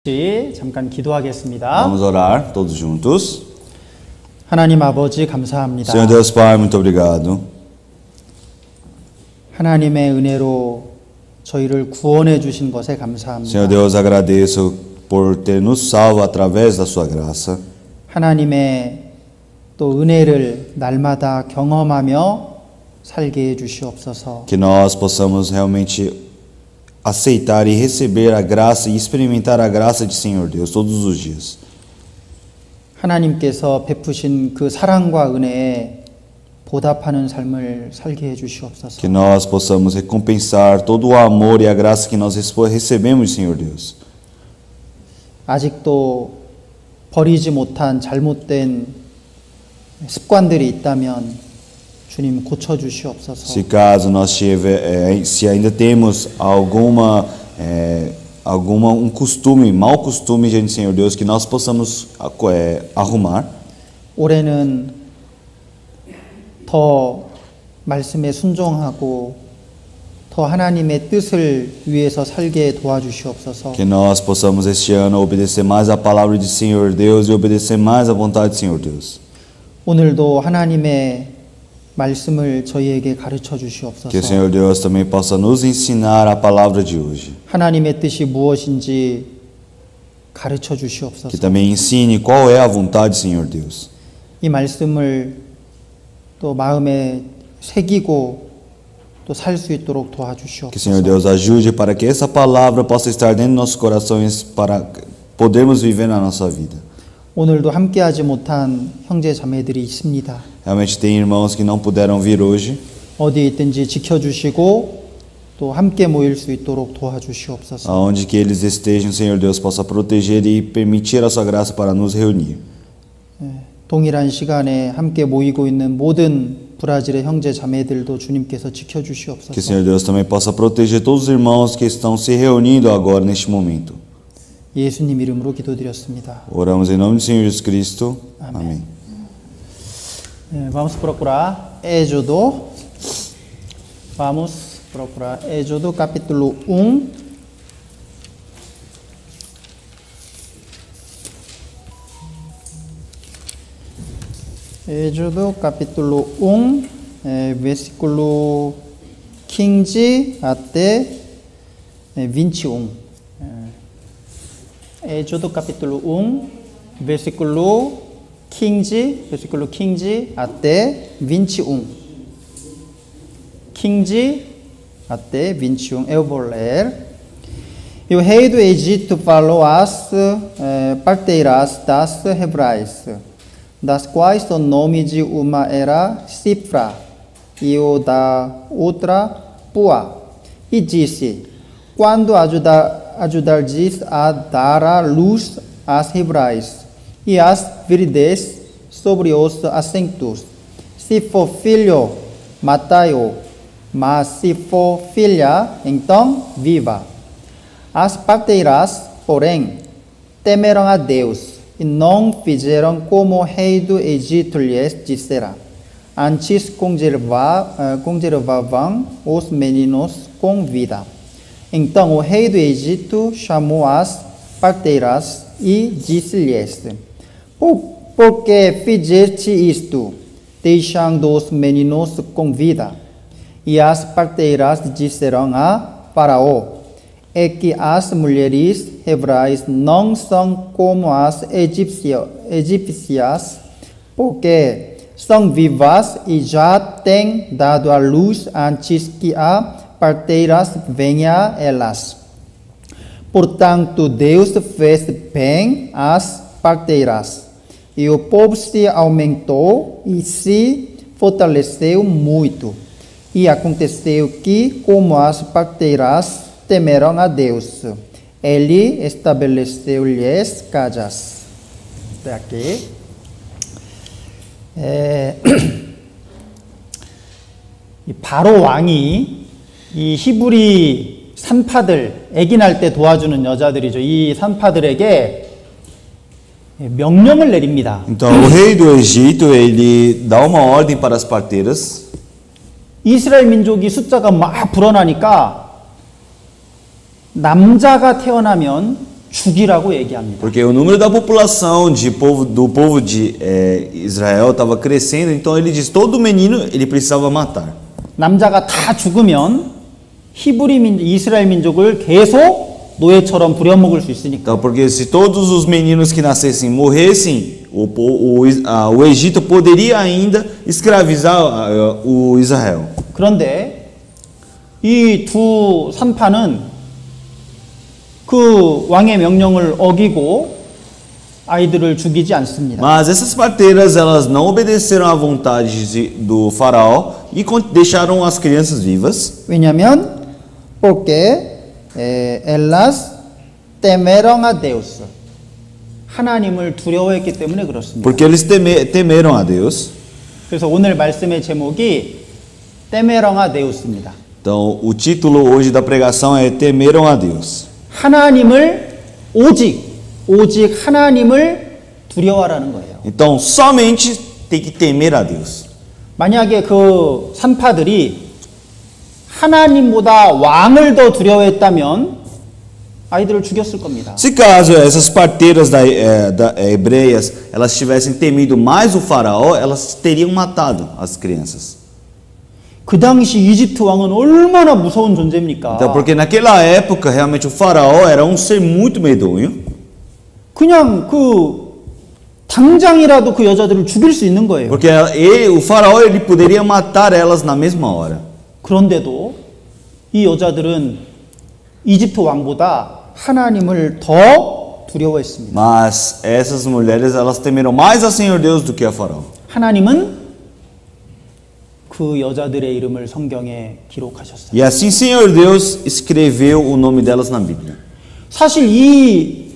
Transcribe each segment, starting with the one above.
잠깐 기도하겠습니다. Vamos orar todos juntos. 하나님 아버지 감사합니다. Senhor Deus Pai, muito obrigado. 하나님의 은혜로 저희를 구원해 주신 것에 감사합니다. Senhor Deus, agradeço por ter nos salvo através da sua graça. 하나님의 또 은혜를 날마다 경험하며 살게 해 주시옵소서. Que nós possamos realmente aceitar e receber a graça e experimentar a graça de Senhor Deus todos os dias. 하나님께서 베푸신 그 사랑과 은혜에 보답하는 삶을 살게 해 주시옵소서. Que nós possamos recompensar todo o amor e a graça que nós recebemos de Senhor Deus. 아직도 버리지 못한 잘못된 습관들이 있다면 주님 고쳐 주시옵소서. Se caso nós se ainda temos costume, mau costume diante do Senhor Deus, que nós possamos arrumar. 올해는 더 말씀에 순종하고 더 하나님의 뜻을 위해서 살게 도와주시옵소서. Que nós possamos este ano obedecer mais a palavra de Senhor Deus e obedecer mais a vontade de Senhor Deus. 오늘도 하나님의 말씀을 저희에게 가르쳐 주시옵소서. Que o Senhor Deus também possa nos ensinar a palavra de hoje. 하나님의 뜻이 무엇인지 가르쳐 주시옵소서. Que também ensine qual é a vontade de Senhor Deus. 이 말씀을 또 마음에 새기고 또 살 수 있도록 도와주시옵소서. Que o Senhor Deus ajude para que essa palavra possa estar dentro dos nossos corações para podermos viver na nossa vida. 오늘도 함께하지 못한 형제 자매들이 있습니다. Realmente tem irmãos que não puderam vir hoje. 어디에 있든지 지켜주시고 또 함께 모일 수 있도록 도와주시옵소서. Aonde que eles estejam, Senhor Deus possa proteger e permitir a sua graça para nos reunir. 동일한 시간에 함께 모이고 있는 모든 브라질의 형제 자매들도 주님께서 지켜주시옵소서. Que o Senhor Deus também possa proteger todos os irmãos que estão se reunindo agora neste momento. 예수님 이름으로 기도드렸습니다. Oramos em nome do Senhor Jesus Cristo. Amém. Vamos procurar Êxodo capítulo 1. Êxodo capítulo 1, versículo 15 até 21. Êxodo capítulo 1, versículo 15 até 21. 15 até 21. Eu vou ler. E o rei do Egito falou às parteiras das Hebrais, das quais o nome de uma era Sifra e o da outra Pua, e disse: quando ajudardes a dar à luz as Hebrais e as virides sobre os assentos, se for filho, matai-o, mas se for filha, então viva. As parteiras, porém, temeram a Deus e não fizeram como o rei do Egito lhes dissera. Antes conservavam os meninos com vida. Então o rei do Egito chamou as parteiras e disse-lhes: por que fizeste isto, deixando os meninos com vida? E as parteiras disseram a Faraó: é que as mulheres hebrais não são como as egípcias, porque são vivas e já têm dado à luz antes que a parteiras venha a elas. Portanto, Deus fez bem às parteiras, e o povo se aumentou e se fortaleceu muito. E aconteceu que, como as parteiras temeram a Deus, ele estabeleceu-lhes casas. Até aqui. 바로 왕이 이 히브리 산파들, 아기 날 때 도와주는 여자들이죠. 이 산파들에게 명령을 내립니다. Então o rei do Egito, ele dá uma ordem para as parteiras. 이스라엘 민족이 숫자가 막 불어나니까 남자가 태어나면 죽이라고 얘기합니다. Porque o número da população do povo de Israel estava crescendo, então ele diz todo menino ele precisava matar. 남자가 다 죽으면 이스라엘 민족을 계속 노예처럼 부려먹을 수 있으니까. Então, porque se todos os meninos que nascessem morressem, o Egito poderia ainda escravizar o Israel. 그런데 이 두 산파는 그 왕의 명령을 어기고 아이들을 죽이지 않습니다. Mas essas parteiras elas não obedeceram à vontade do faraó e deixaram as crianças vivas. 왜냐하면 porque elas temeram a Deus. 하나님을 두려워했기 때문에 그렇습니다. Porque eles temeram a Deus. 그래서 오늘 말씀의 제목이 temeram a Deus입니다. Então, o título hoje da pregação é Temeram a Deus. 하나님을 오직 하나님을 두려워하라는 거예요. Então, somente tem que temer a Deus. 만약에 그 산파들이 하나님보다 왕을 더 두려워했다면 아이들을 죽였을 겁니다. Se caso essas parteiras hebreias elas tivessem temido mais o faraó, elas teriam matado as crianças. 그 당시 이집트 왕은 얼마나 무서운 존재입니까? Então, porque naquela época realmente o faraó era um ser muito medonho. 그냥 당장이라도 그 여자들을 죽일 수 있는 거예요. Porque o faraó ele poderia matar elas na mesma hora. 그런데도 이 여자들은 이집트 왕보다 하나님을 더 두려워했습니다. Mas essas mulheres elas temeram mais ao Senhor Deus do que ao faraó. 하나님은 그 여자들의 이름을 성경에 기록하셨어요. E assim Senhor Deus escreveu o nome delas na Bíblia. 사실 이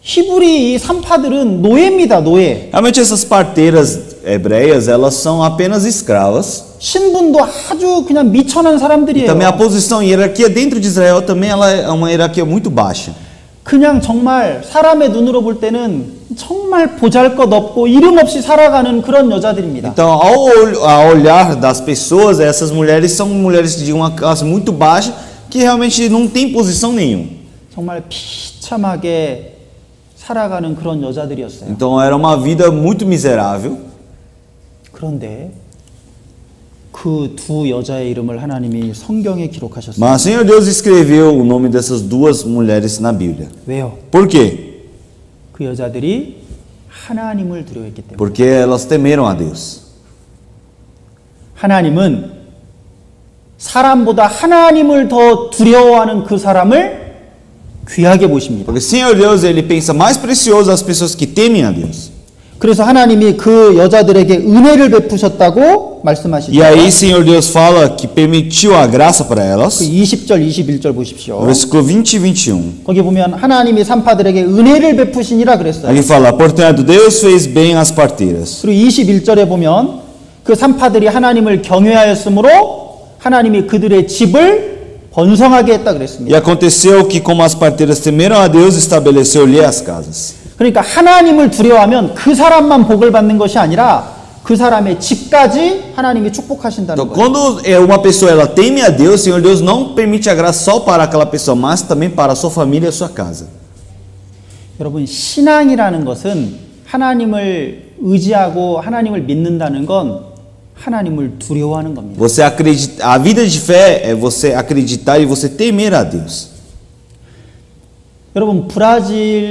히브리 이 산파들은 노예입니다, 노예. Realmente essas parteiras hebreias elas são apenas escravas. 신분도 아주 그냥 미천한 E 사람들이에요. também a posição e hierarquia dentro de Israel também ela é uma hierarquia muito baixa. 그냥 정말 사람의 눈으로 볼 때는 정말 보잘것없고 이름 없이 살아가는 그런 여자들입니다. Então, ao olhar das pessoas, essas mulheres são mulheres de uma classe muito baixa que realmente não tem posição nenhuma. 정말 비참하게 살아가는 그런 여자들이었어요. Então, era uma vida muito miserável. 그런데 그 두 여자의 이름을 하나님이 성경에 기록하셨어요. Mas o Senhor Deus escreveu o nome dessas duas mulheres na Bíblia. 왜요? Por quê? 그 여자들이 하나님을 두려워했기 때문에. Porque elas temeram a Deus. 하나님은 사람보다 하나님을 더 두려워하는 그 사람을 귀하게 보십니다. Porque o Senhor Deus ele pensa mais precioso as pessoas que temem a Deus. 그래서 하나님이 그 여자들에게 은혜를 베푸셨다고 말씀하시죠. E aí Senhor Deus fala que permitiu a graça para 그 elas. 20절, 21절 보십시오. No versículo 20 e 21. 거기 보면 하나님이 산파들에게 은혜를 베푸시니라 그랬어요. Aqui fala, portanto, Deus fez bem às parteiras. 그리고 21절에 보면 그 산파들이 하나님을 경외하였으므로 하나님이 그들의 집을 번성하게 했다 E 그랬습니다. aconteceu que, como as parteiras temeram a Deus, estabeleceu-lhe as casas. 그러니까 하나님을 두려워하면 그 사람만 복을 받는 것이 아니라 그 사람의 집까지 하나님이 축복하신다는 Então, 거예요. quando uma pessoa ela teme a Deus, o Senhor Deus não permite a graça só para aquela pessoa, mas também para a sua família e a sua casa. 여러분, 신앙이라는 것은 하나님을 의지하고 하나님을 믿는다는 건 하나님을 두려워하는 겁니다. Você acredita, a vida de fé é você acreditar e você temer a Deus. 여러분,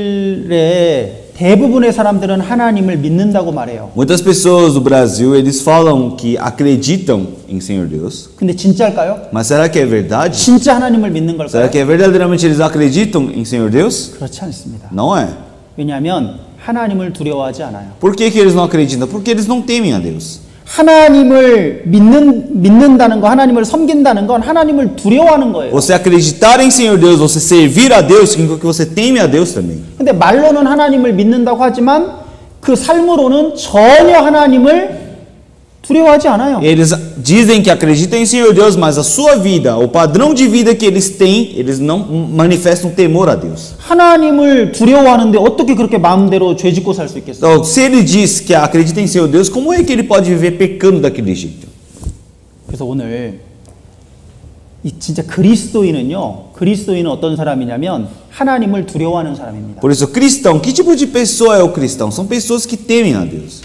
브라질의 대부분의 사람들은 하나님을 믿는다고 말해요. Muitas pessoas do Brasil, eles falam que acreditam em Senhor Deus. 근데 진짜일까요? Mas será que é verdade? 진짜 하나님을 믿는 걸까요? Será que é verdadeiramente eles acreditam em Senhor Deus? 그렇지 않습니다. Não é. 왜냐하면 하나님을 두려워하지 않아요. Por que eles não acreditam? Porque eles não temem a Deus. 하나님을 믿는다는 거, 하나님을 섬긴다는 건 하나님을 두려워하는 거예요. Você acreditar em Senhor Deus, você servir a Deus, significa que você teme a Deus também. 근데 말로는 하나님을 믿는다고 하지만 그 삶으로는 전혀 하나님을 두려워하지 않아요. Eles dizem que acreditam em Senhor Deus, mas a sua vida, o padrão de vida que eles têm, eles não manifestam temor a Deus. 하나님을 두려워하는데 어떻게 그렇게 마음대로 죄짓고 살 수 있겠어요? Então, se ele diz que acredita em Senhor Deus, como é que ele pode viver pecando daquele jeito? 그래서 오늘 이 진짜 그리스도인은 어떤 사람이냐면 하나님을 두려워하는 사람입니다. Por isso, cristão, que tipo de pessoa é o cristão? São pessoas que temem a Deus.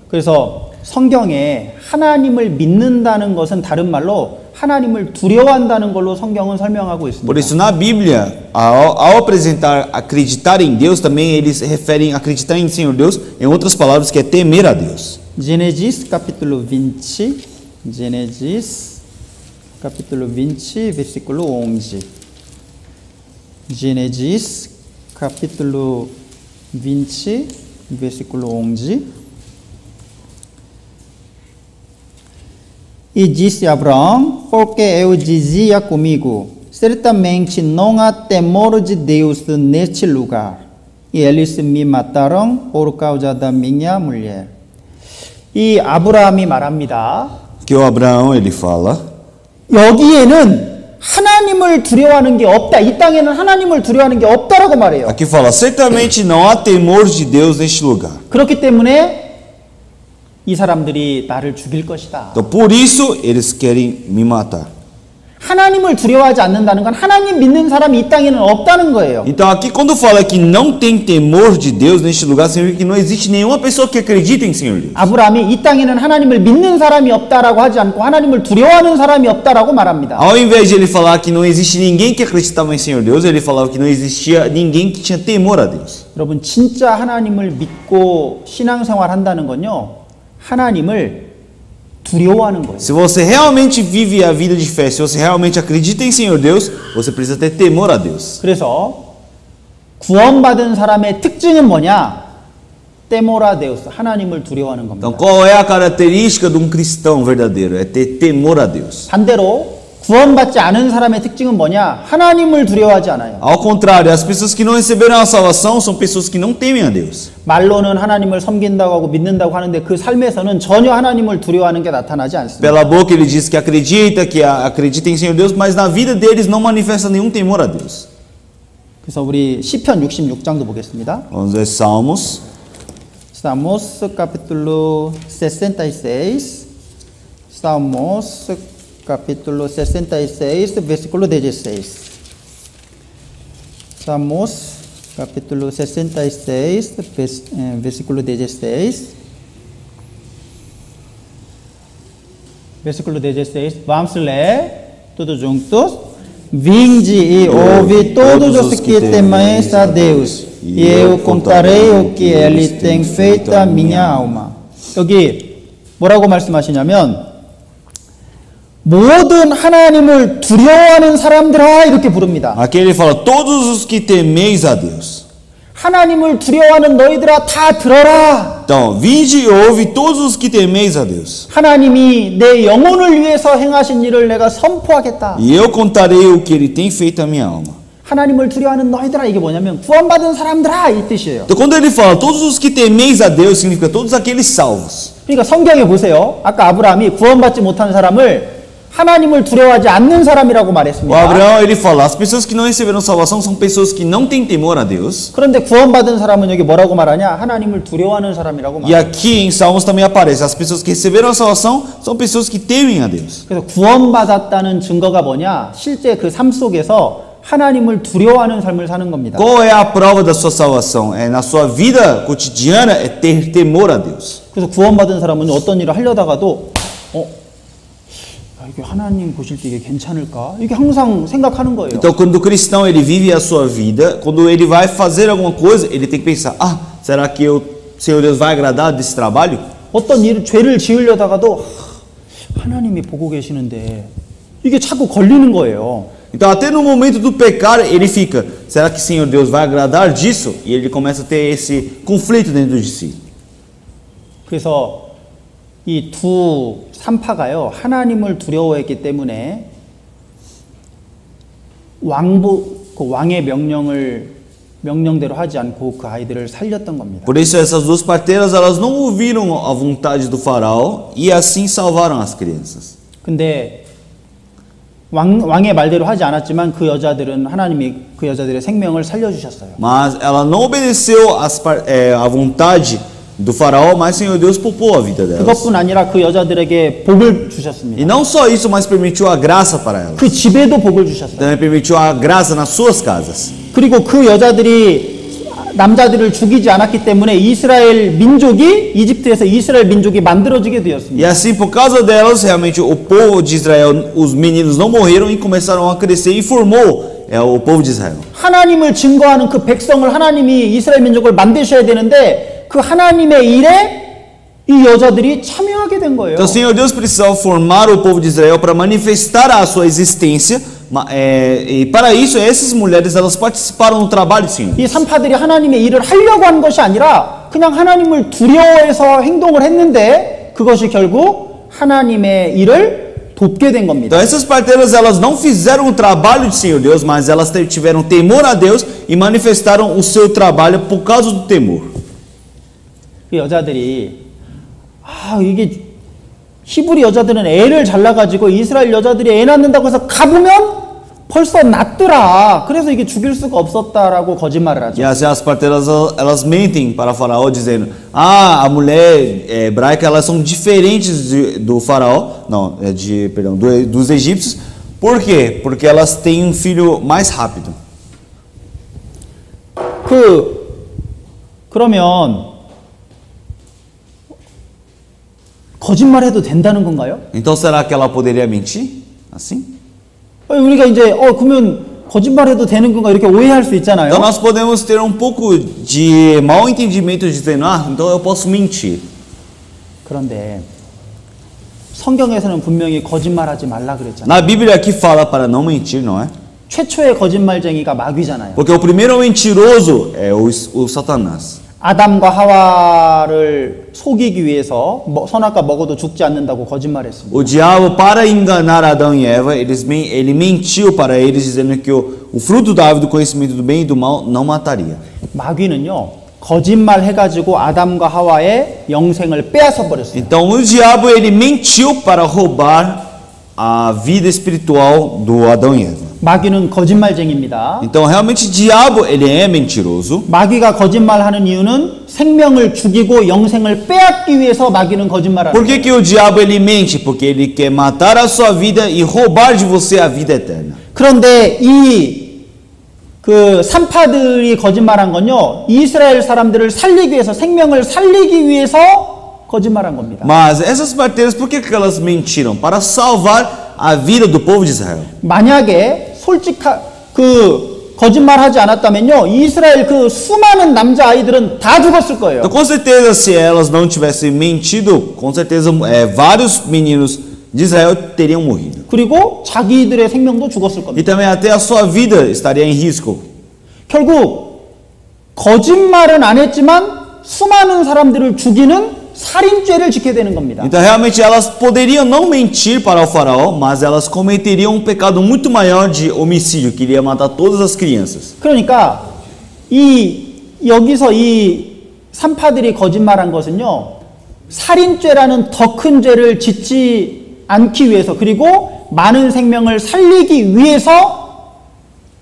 그래서 성경에 하나님을 믿는다는 것은 다른 말로 하나님을 두려워한다는 걸로 성경은 설명하고 있습니다. Por isso, na Bíblia, ao apresentar acreditar em Deus, também eles referem acreditar em Senhor Deus, em outras palavras, que é temer a Deus. Gênesis capítulo 20, Gênesis capítulo 20, versículo 11. Gênesis capítulo 20, versículo 11. E disse Abraão, porque eu dizia comigo, certamente não há temor de Deus neste lugar. E eles me mataram por causa da minha mulher. 이 아브라함이 말합니다. Que o Abraão, ele fala, 여기에는 하나님을 두려워하는 게 없다. 이 땅에는 하나님을 두려워하는 게 없다라고 말해요. aqui fala, certamente não há temor de Deus neste lugar. 그렇기 때문에 이 사람들이 나를 죽일 것이다. Então, por isso, eles querem me matar. 하나님을 두려워하지 않는다는 건 하나님 믿는 사람이 이 땅에는 없다는 거예요. Então, aqui quando fala que não tem temor de Deus neste lugar, significa que não existe nenhuma pessoa que acredita em Senhor Deus. 아브라함이 이 땅에는 하나님을 믿는 사람이 없다라고 하지 않고 하나님을 두려워하는 사람이 없다라고 말합니다. Ao invés de ele falar que não existe ninguém que acreditava em Senhor Deus, ele falava que não existia ninguém que tinha temor a Deus. 여러분, 진짜 하나님을 믿고 신앙생활 한다는 건요, 하나님을 두려워하는 거예요. Se você realmente vive a vida de fé, se você realmente acredita em Senhor Deus, você precisa ter temor a Deus. 그래서 구원받은 사람의 특징은 뭐냐? temor a Deus, 하나님을 두려워하는 겁니다. Então, qual é a característica de um cristão verdadeiro? É ter temor a Deus. 반대로 구원받지 않은 사람의 특징은 뭐냐? 하나님을 두려워하지 않아요. Ao contrário, as pessoas que não receberam a salvação são pessoas que não temem a Deus. 말로는 하나님을 섬긴다고 하고 믿는다고 하는데 그 삶에서는 전혀 하나님을 두려워하는 게 나타나지 않습니다. Pela boca ele diz que acredita em Senhor Deus, mas na vida deles não manifesta nenhum temor a Deus. 그래서 우리 시편 66장도 보겠습니다. Vamos ver Salmos. Salmos capítulo 66. Salmos capítulo 66, versículo 16. Salmos capítulo 66, versículo 16. Versículo 16. Vamos ler todos juntos. Vinde e ouve todos os que temem a Deus, e eu contarei o que Ele tem feito à minha alma. 여기 뭐라고 말씀하시냐면 모든 하나님을 두려워하는 사람들아 이렇게 부릅니다. Aqui ele fala, todos os que temeis a Deus. 하나님을 두려워하는 너희들아 다 들어라. Então, vinde e ouve todos os que temeis a Deus. 하나님이 내 영혼을 위해서 행하신 일을 내가 선포하겠다. E eu contarei o que ele tem feito à minha alma. 하나님을 두려워하는 너희들아 이게 뭐냐면 구원받은 사람들아 이 뜻이에요. Então, quando ele fala todos os que temeis a Deus, significa todos aqueles salvos. 그러니까 성경에 보세요. 아까 아브라함이 구원받지 못한 사람을 하나님을 두려워하지 않는 사람이라고 O 말했습니다. Abraão ele fala, as pessoas que não receberam salvação são pessoas que não têm temor a Deus. 그런데 구원받은 사람은 여기 뭐라고 말하냐? 하나님을 두려워하는 사람이라고 E 말해요. aqui em Salmos também aparece, as pessoas que receberam a salvação são pessoas que temem a Deus. 그래서 구원받았다는 증거가 뭐냐? 실제 그 삶 속에서 하나님을 두려워하는 삶을 사는 겁니다. Qual é a prova da sua salvação? É na sua vida cotidiana é ter temor a Deus. 그래서 구원받은 사람은 어떤 일을 하려다가도 이게 하나님 보실 때 이게 괜찮을까? 이게 항상 생각하는 거예요. Então, quando o cristão ele vive a sua vida, quando ele vai fazer alguma coisa, ele tem que pensar: será que o Senhor Deus vai agradar desse trabalho? 어떤 죄를 지으려다가도 하나님이 보고 계시는데 이게 자꾸 걸리는 거예요. Então, até no momento do pecar, ele fica: será que o Senhor Deus vai agradar disso? E ele começa a ter esse conflito dentro de si. 그래서 이 두 산파가요 하나님을 두려워했기 때문에 왕의 명령대로 하지 않고 그 아이들을 살렸던 겁니다. Por isso essas duas parteiras elas não ouviram a vontade do faraó e assim salvaram as crianças. 근데 왕의 말대로 하지 않았지만 그 여자들은 하나님이 그 여자들의 생명을 살려주셨어요. Mas ela não obedeceu à vontade do faraó, mas Senhor Deus poupou a vida delas. 그것뿐 아니라 그 여자들에게 복을 주셨습니다. E não só isso, mas permitiu a graça para elas. 그 집에도 복을 주셨어요. Também permitiu a graça nas suas casas. 그리고 그 여자들이 남자들을 죽이지 않았기 때문에 이스라엘 민족이 이집트에서 이스라엘 민족이 만들어지게 E 되었습니다. assim, por causa delas, realmente o povo de Israel, os meninos não morreram e começaram a crescer e formou o povo de Israel. 하나님을 증거하는 그 백성을 하나님이 이스라엘 민족을 만드셔야 되는데 그 하나님의 일에 이 여자들이 참여하게 된 거예요. Então, o Senhor Deus precisava formar o povo de Israel para manifestar a sua existência. E para isso, essas mulheres elas participaram do trabalho do Senhor. 이 산파들이 하나님의 일을 하려고 한 것이 아니라 그냥 하나님을 두려워해서 행동을 했는데 그것이 결국 하나님의 일을 돕게 된 겁니다. Então, essas parteiras elas não fizeram o trabalho do Senhor Deus, mas elas tiveram temor a Deus e manifestaram o seu trabalho por causa do temor. 그 여자들이 이게 히브리 여자들은 애를 잘 낳아가지고 이스라엘 여자들이 애 낳는다고 해서 가보면 벌써 낳더라. 그래서 이게 죽일 수가 없었다라고 거짓말을 하죠. E assim as parteiras elas mentem para o faraó dizendo: a mulher hebraica elas são diferentes do faraó, não, perdão, dos egípcios. Por quê? Porque elas têm um filho mais rápido. 그러면 거짓말해도 된다는 건가요? Então será que ela poderia mentir? Assim? 우리가 이제 그러면 거짓말해도 되는 건가 이렇게 오해할 수 있잖아요. Então nós podemos ter um pouco de mau entendimento dizendo: então eu posso mentir. 그런데 성경에서는 분명히 거짓말하지 말라 그랬잖아요. Na Bíblia aqui fala para não mentir, não é? 최초의 거짓말쟁이가 마귀잖아요. Porque o primeiro mentiroso é o Satanás. 아담과 하와를 속이기 위해서 선악과 먹어도 죽지 않는다고 거짓말했습니다. O diabo, para enganar Adão e Eva, ele mentiu para eles dizendo que o fruto da árvore do conhecimento do bem e do mal não mataria. 마귀는요, 거짓말해가지고 아담과 하와의 영생을 빼앗아 버렸어요. Então o diabo ele mentiu para roubar a vida espiritual do Adão e Eva. 마귀는 거짓말쟁이입니다. Então realmente o diabo ele é mentiroso. 마귀가 거짓말하는 이유는 생명을 죽이고 영생을 빼앗기 위해서 마귀는 거짓말하는 Por que o diabo ele mente? Porque ele quer matar a sua vida e roubar de você a vida eterna. 그런데 그 산파들이 거짓말한 건요, 이스라엘 사람들을 살리기 위해서, 생명을 살리기 위해서 거짓말한 겁니다. Mas essas parteiras, por que elas mentiram? Para salvar a vida do povo de Israel. 만약에 거짓말하지 않았다면요, 이스라엘 그 수많은 남자 아이들은 다 죽었을 거예요. Então, com certeza, se elas não tivessem mentido, com certeza vários meninos de Israel teriam morrido. 그리고 자기들의 생명도 죽었을 겁니다. E também até a sua vida estaria em risco. 결국 거짓말은 안 했지만 수많은 사람들을 죽이는 살인죄를 지게 되는 겁니다. Então, realmente, elas poderiam não mentir para o faraó, mas elas cometeriam um pecado muito maior de homicídio, que iria matar todas as crianças. 그러니까 여기서 이 산파들이 거짓말한 것은요, 살인죄라는 더 큰 죄를 짓지 않기 위해서, 그리고 많은 생명을 살리기 위해서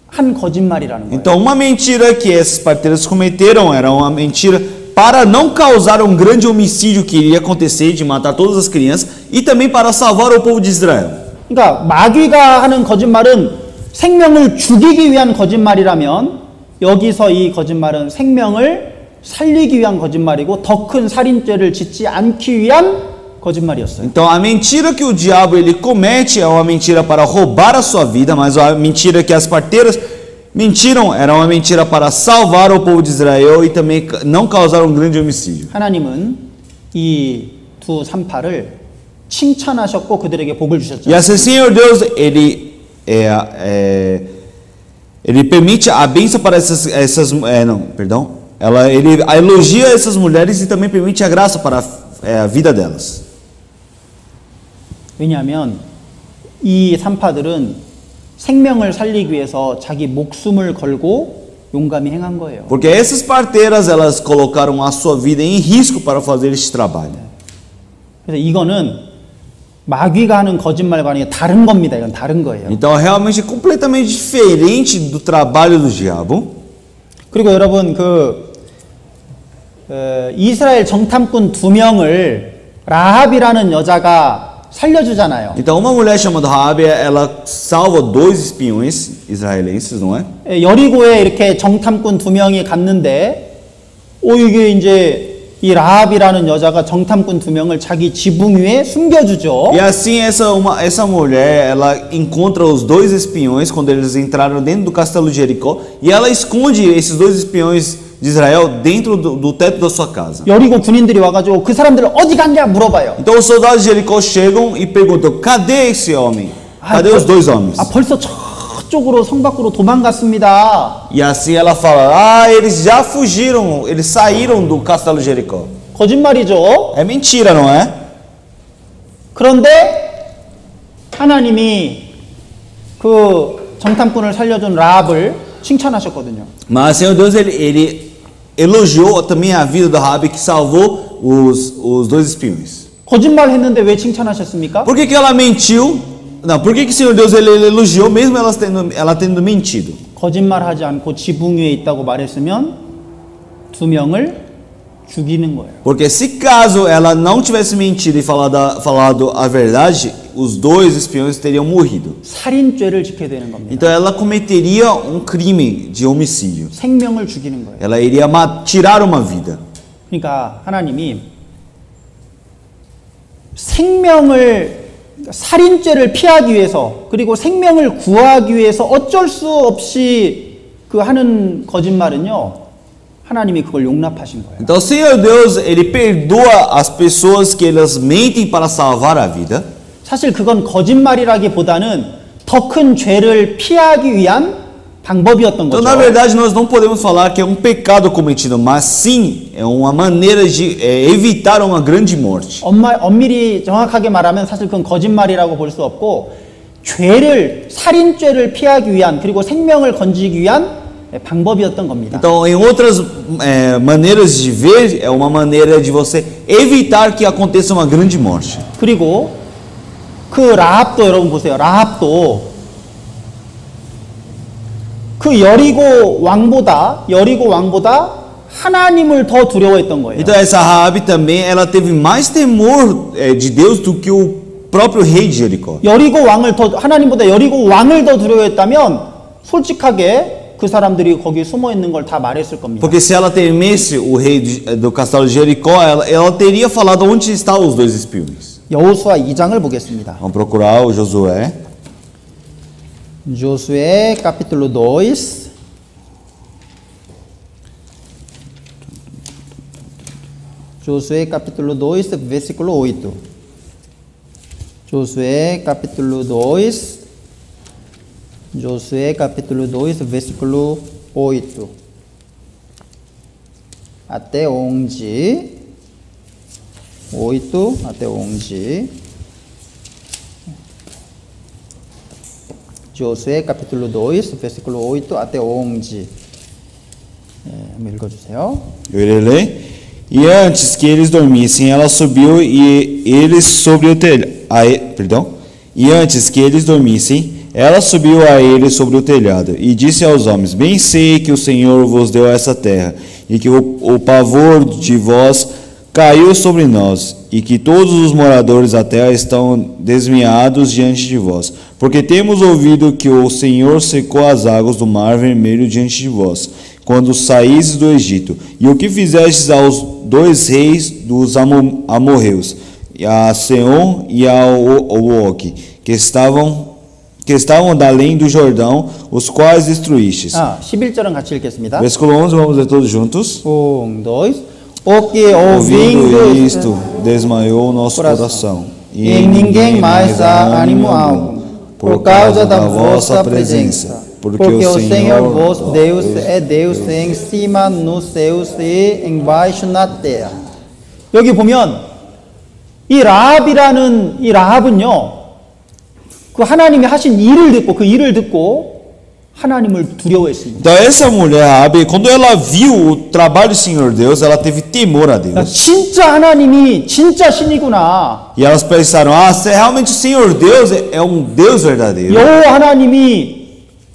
한 거짓말이라는 거예요. Então, uma mentira que essas parteiras cometeram era uma mentira para não causar um grande homicídio que iria acontecer de matar todas as crianças e também para salvar o povo de Israel. 그러니까 마귀가 하는 거짓말은 생명을 죽이기 위한 거짓말이라면 여기서 이 거짓말은 생명을 살리기 위한 거짓말이고 더 큰 살인죄를 짓지 않기 위한 거짓말이었어요. Então a mentira que o diabo ele comete é uma mentira para roubar a sua vida, mas a mentira que as parteiras mentiram era uma mentira para salvar o povo de Israel e também não causar um grande homicídio. 하나님은 이 두 산파를 칭찬하셨고 그들에게 복을 주셨죠. E assim, Senhor Deus, ele permite a bênção para ele elogia essas mulheres e também permite a graça para a vida delas. 왜냐하면 이 산파들은 생명을 살리기 위해서 자기 목숨을 걸고 용감히 행한 거예요. Porque essas parteiras elas colocaram a sua vida em risco para fazer este trabalho. 그래서 이거는 마귀가 하는 거짓말과 다른 겁니다. 이건 다른 거예요. Então realmente completamente diferente do trabalho do diabo. 그리고 여러분 이스라엘 정탐꾼 2명을 라합이라는 여자가 살려주잖아요. Então uma mulher chamada Raabe, ela salva 2 espiões israelenses, não é? 여리고에 이렇게 정탐꾼 2명이 갔는데, 이게 이제 이 라합이라는 여자가 정탐꾼 2명을 자기 지붕 위에 숨겨주죠. E assim essa mulher, ela encontra os 2 espiões quando eles entraram dentro do castelo de Jericó e ela esconde esses 2 espiões de Israel dentro do teto da sua casa. 여리고 군인들이 와가지고 그 사람들 어디 갔냐 물어봐요. Então os soldados de Jericó chegam e perguntam: cadê esse homem? Cadê os 2 homens? 벌써 저쪽으로 성 밖으로 도망갔습니다. E assim ela fala: eles já fugiram, eles saíram do castelo de Jericó. 거짓말이죠. É mentira, não é? 그런데 하나님이 그 정탐꾼을 살려준 라합을 칭찬하셨거든요. Mas Senhor Deus, ele elogiou também a vida da Raabe que salvou os 2 espiões. 거짓말했는데 왜 칭찬하셨습니까? Por que ela mentiu? Não, por que o Senhor Deus ele elogiou mesmo ela tendo mentido? 거짓말하지 않고 지붕 위에 있다고 말했으면 2명을 죽이는 거예요. Porque se caso ela não tivesse mentido e falado a verdade, os 2 espiões teriam morrido. 살인죄를 지켜야 되는 겁니다. Então ela cometeria um crime de homicídio. 생명을 죽이는 거예요. Ela iria tirar uma vida. 그러니까 하나님이 살인죄를 피하기 위해서, 그리고 생명을 구하기 위해서 어쩔 수 없이 그 하는 거짓말은요, 하나님이 그걸 용납하신 거예요. Então o Senhor Deus, ele perdoa as pessoas que elas mentem para salvar a vida. 사실 그건 거짓말이라기보다는 더 큰 죄를 피하기 위한 방법이었던 Então, 거죠. na verdade, nós não podemos falar que é um pecado cometido, mas sim é uma maneira de evitar uma grande morte. 엄밀히 정확하게 말하면 사실 그건 거짓말이라고 볼 수 없고, 살인죄를 피하기 위한, 그리고 생명을 건지기 위한 방법이었던 겁니다. Então, em outras maneiras de ver, é uma maneira de você evitar que aconteça uma grande morte. 그리고 그 라합도 여러분 보세요. 라합도 그 여리고 왕보다 하나님을 더 두려워했던 거예요. Então essa Raabe também, ela teve mais temor de Deus do que o próprio rei de Jericó. 하나님보다 여리고 왕을 더 두려워했다면 솔직하게 그 사람들이 거기 숨어 있는 걸 다 말했을 겁니다. Porque se ela temesse o rei do castelo de Jericó, ela teria falado onde estavam os 2 espiões. 여호수아 2장을 보겠습니다. Vamos procurar o Josué. Josué capítulo 2. Josué capítulo 2, versículo 8. Josué capítulo 2. Josué capítulo 2, versículo 8. Até 11. 8 até 11. Josué capítulo 2, versículo 8 até 11. Vamos 읽어주세요. Eu irei ler. E antes que eles dormissem, ela subiu e eles sobre o telhado. E antes que eles dormissem, ela subiu a eles sobre o telhado e disse aos homens: bem sei que o Senhor vos deu essa terra e que o pavor de vós caiu sobre nós e que todos os moradores da terra estão desviados diante de vós, porque temos ouvido que o Senhor secou as águas do mar vermelho diante de vós, quando saístes do Egito, e o que fizestes aos 2 reis dos amorreus, a Seom e a Og, que estavam da além do Jordão, os quais destruístes. 11절은 같이 읽겠습니다. Versículo 11, vamos ler todos juntos. 1, 2. O que Ouvindo isto, desmaiou o nosso coração, e em ninguém mais há ânimo algum, por causa da vossa presença, porque o Senhor vosso Deus é Deus em cima nos céus e embaixo na terra. 여기 보면 이 라합은요, 그 하나님이 하신 일을 듣고 하나님을 두려워했습니다. Então essa mulher, Raabe, quando ela viu o trabalho do Senhor Deus, ela teve temor a Deus. 진짜 하나님이 진짜 신이구나. E elas pensaram: se realmente o Senhor Deus é um Deus verdadeiro. 여호와 하나님이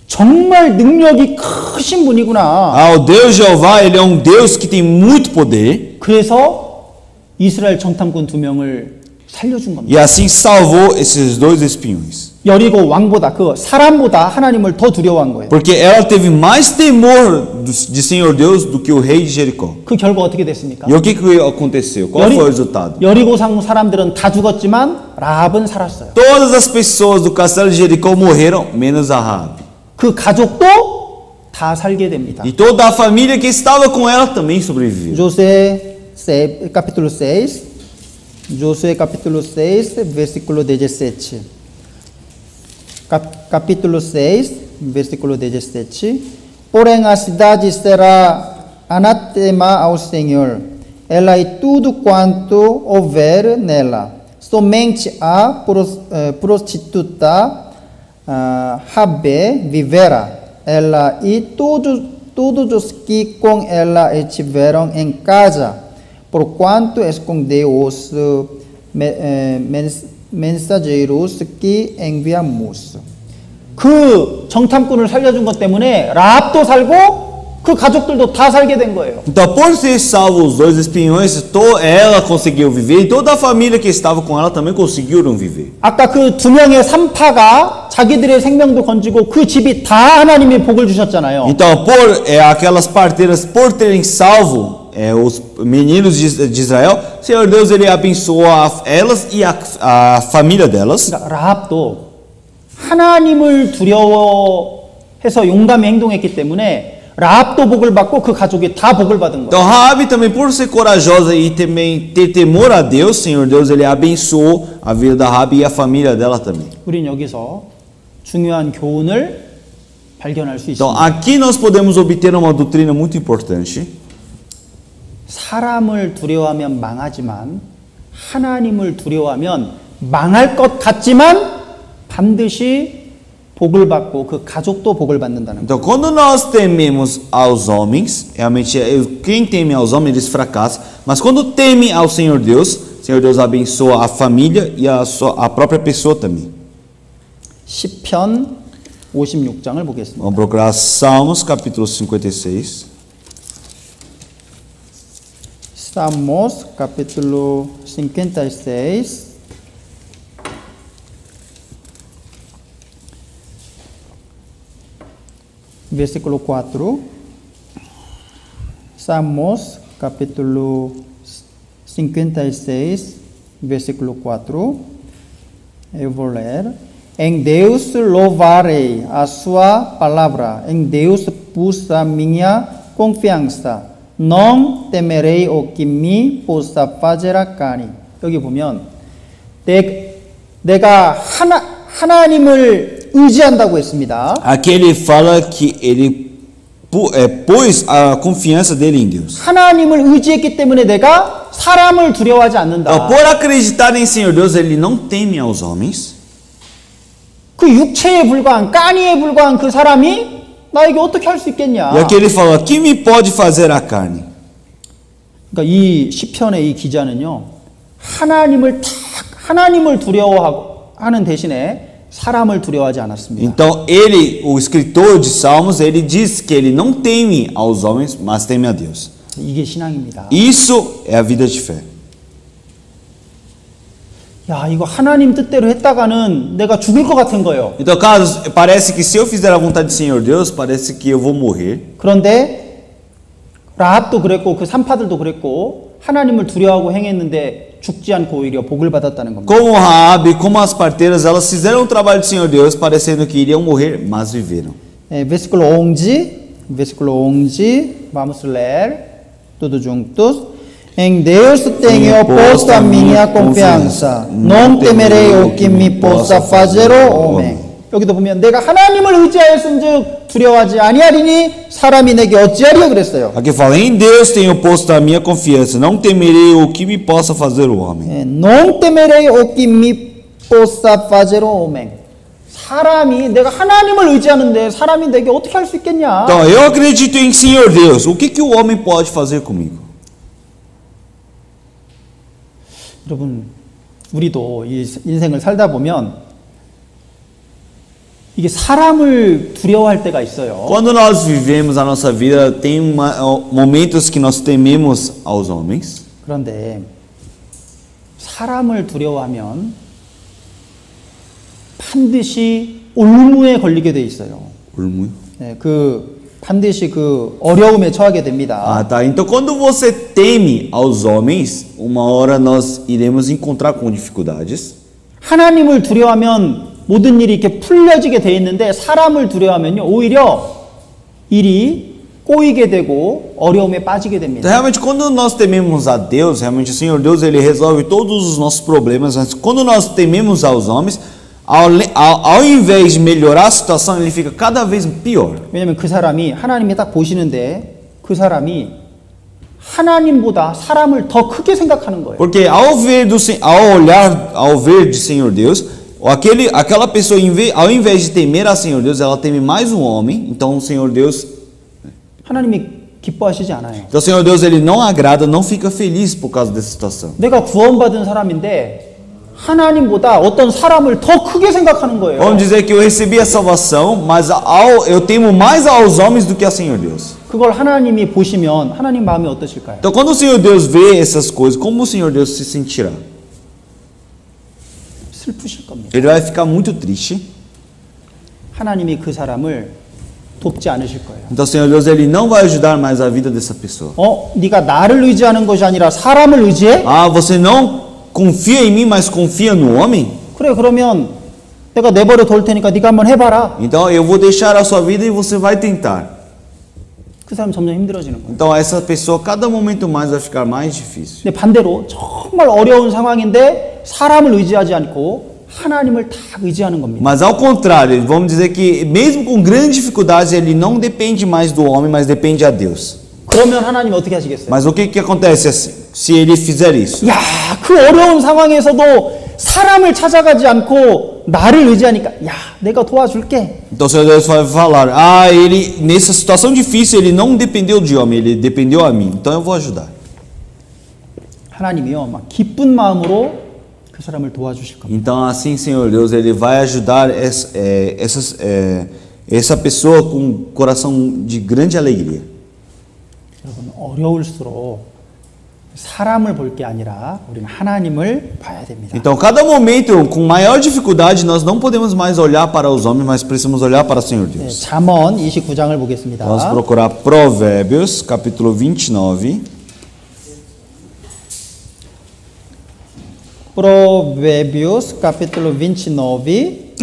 정말 능력이 크신 분이구나. Ah, o Deus Jeová, ele é um Deus que tem muito poder. 그래서 이스라엘 정탐꾼 2명을 살려준 겁니다. E assim salvou esses dois espiões. 여리고 왕보다 그 사람보다 하나님을 더 두려워한 거예요. Porque ela teve mais temor de Senhor Deus do que o rei de Jericó. 그 결과 어떻게 됐습니까? E o que aconteceu? Qual foi o resultado? 여리고성 사람들은 다 죽었지만 라합은 살았어요. Todas as pessoas do castelo de Jericó morreram, menos a Raabe. 그 가족도 다 살게 됩니다. E toda a família que estava com ela também sobreviveu. Josué capítulo 6, Josué capítulo 6, versículo 17. Capítulo 6, versículo 17. Porém a cidade será anatema ao Senhor, ela e tudo quanto houver nela. Somente a prostituta Rabe viverá, ela e todos os que com ela estiveram em casa, porquanto escondeu os mensageiros que enviamos. 그 정탐꾼을 살려준 것 때문에 라합도 살고 그 가족들도 다 살게 된 거예요. Então, por ser salvo os dois espiões, ela conseguiu viver e toda a família que estava com ela também conseguiram viver. 아까 그 2명의 산파가 자기들의 생명도 건지고 그 집이 다 하나님의 복을 주셨잖아요. Então, aquelas parteiras, por terem salvo os meninos de Israel, Senhor Deus, ele abençoou elas e a família delas. 그러니까 라합도 하나님을 두려워해서 용감히 행동했기 때문에 라합도 복을 받고 그 가족이 다 복을 받은 Então 거예요. Raabe também, por ser corajosa e também ter temor a Deus, Senhor Deus, ele abençoou a vida da Raabe e a família dela também. 우린 여기서 중요한 교훈을 발견할 수 Então, 있습니다. aqui nós podemos obter uma doutrina muito importante. 사람을 두려워하면 망하지만 하나님을 두려워하면 망할 것 같지만 반드시 복을 받고 그 가족도 복을 받는다는 거예요. Então, quando nós tememos aos homens, realmente quem teme aos homens eles fracassam, mas quando teme ao Senhor Deus abençoa a família e a própria pessoa também. 시편 56장을 보겠습니다. Vamos procurar Salmos capítulo 56. Salmos capítulo 56. Versículo 4. Salmos capítulo 56, versículo 4. Eu vou ler. Em Deus louvarei a sua palavra. Em Deus pus a minha confiança. Não temerei o que me possa fazer a carne. 여기 보면 내가 하나님을 의지한다고 했습니다. Aqui ele fala que ele pôs a confiança dele em Deus. 하나님을 의지했기 때문에 내가 사람을 두려워하지 않는다. Por acreditar em Senhor Deus, ele não teme aos homens. 그 육체에 불과한 까니에 불과한 그 사람이 나에게 어떻게 할 수 있겠냐? E aqui ele fala: "Que me pode fazer a carne?" 그러니까 이 시편의 이 기자는요, 하나님을 두려워하는 대신에 사람을 두려워하지 않았습니다. Então ele, o escritor de Salmos, ele diz que ele não teme aos homens, mas teme a Deus. 이게 신앙입니다. Isso é a vida de fé. 야, 이거 하나님 뜻대로 했다가는 내가 죽을 것 같은 거예요. Então, Carlos, parece que se eu fizer a vontade do Senhor Deus, parece que eu vou morrer. 그런데 라합도 그랬고 그 산파들도 그랬고 하나님을 두려워하고 행했는데 죽지 않고 오히려 복을 받았다는 겁니다. Como Raabe, como as parteiras, elas fizeram o trabalho do Senhor Deus, parecendo que iriam morrer, mas viveram. versículo 11, vamos ler todos juntos. Em Deus tenho posto a minha confiança. Não temerei o que me possa fazer o homem. 여기도 보면 내가 하나님을 의지하였은즉 두려워하지 아니하리니 사람이 내게 어찌하리요 그랬어요. Aqui fala: em Deus tenho posto a minha confiança, não temerei o que me possa fazer o homem. não temerei o que me possa fazer o homem. 사람이 내가 하나님을 의지하는데 사람이 내게 어떻게 할 수 있겠냐? Então, eu acredito em Senhor Deus. O que o homem pode fazer comigo? 여러분, 우리도 이 인생을 살다 보면 이게 사람을 두려워할 때가 있어요. Quando nós vivemos a nossa vida, tem momentos que nós tememos aos homens. 그런데 사람을 두려워하면 반드시 올무에 걸리게 돼 있어요. Olmuio. 네, 반드시 어려움에 처하게 됩니다. Ah, tá. Então, quando você teme aos homens, uma hora nós iremos encontrar com dificuldades. 하나님을 두려워하면 모든 일이 이렇게 풀려지게 돼 있는데 사람을 두려워하면요 오히려 일이 꼬이게 되고 어려움에 빠지게 Então, 됩니다. realmente, quando nós tememos a Deus, realmente o Senhor Deus ele resolve todos os nossos problemas. Mas quando nós tememos aos homens, ao invés de melhorar a situação, ele fica cada vez pior. 왜냐하면 그 사람이 하나님이 딱 보시는데 그 사람이 하나님보다 사람을 더 크게 생각하는 거예요. Porque ao ver de Senhor Deus, aquela pessoa, ao invés de temer a Senhor Deus, ela teme mais o homem. Então o Senhor Deus, 하나님이 기뻐하시지 않아요. então o Senhor Deus ele não agrada, não fica feliz por causa dessa situação. 내가 구원받은 사람인데 하나님보다 어떤 사람을 더 크게 생각하는 거예요. Vamos dizer que eu recebi a salvação, mas eu temo mais aos homens do que ao Senhor Deus. 그걸 하나님이 보시면 하나님 마음이 어떠실까요? Então quando o Senhor Deus vê essas coisas, como o Senhor Deus se sentirá? 슬프실 겁니다. Ele vai ficar muito triste. 하나님이 그 사람을 돕지 않으실 거예요. Então o Senhor Deus ele não vai ajudar mais a vida dessa pessoa. 네가 나를 의지하는 것이 아니라 사람을 의지해? Ah, você não confia em mim, mas confia no homem? 그래, 그러면 내가 내버려 둘 테니까 네가 한번 해봐라. Então eu vou deixar a sua vida e você vai tentar. 그 사람 점점 힘들어지는 거예요. Então essa pessoa cada momento mais vai ficar mais difícil. 근데 반대로 정말 어려운 상황인데 사람을 의지하지 않고 하나님을 다 의지하는 겁니다. Mas ao contrário, vamos dizer que mesmo com grandes dificuldades, ele não depende mais do homem, mas depende a Deus. 그러면 하나님 어떻게 하시겠어요? Mas o que acontece assim, se ele fizer isso? 야, 그 어려운 상황에서도 사람을 찾아가지 않고 나를 의지하니까 야, 내가 도와줄게. Então o Senhor Deus vai falar, ele nessa situação difícil ele não dependeu de homem, ele dependeu a mim. Então eu vou ajudar. 하나님이요, 막 기쁜 마음으로 그 사람을 도와주실 겁니다. Então assim, Senhor Deus, ele vai ajudar essa pessoa com um coração de grande alegria. 여러분, 어려울수록 사람을 볼 게 아니라 우리는 하나님을 봐야 됩니다. Então, cada momento com maior dificuldade, nós não podemos mais olhar para os homens, mas precisamos olhar para o Senhor 네, Deus. 잠언 29장을 보겠습니다. Vamos procurar Provérbios, capítulo 29. Provérbios, capítulo 29,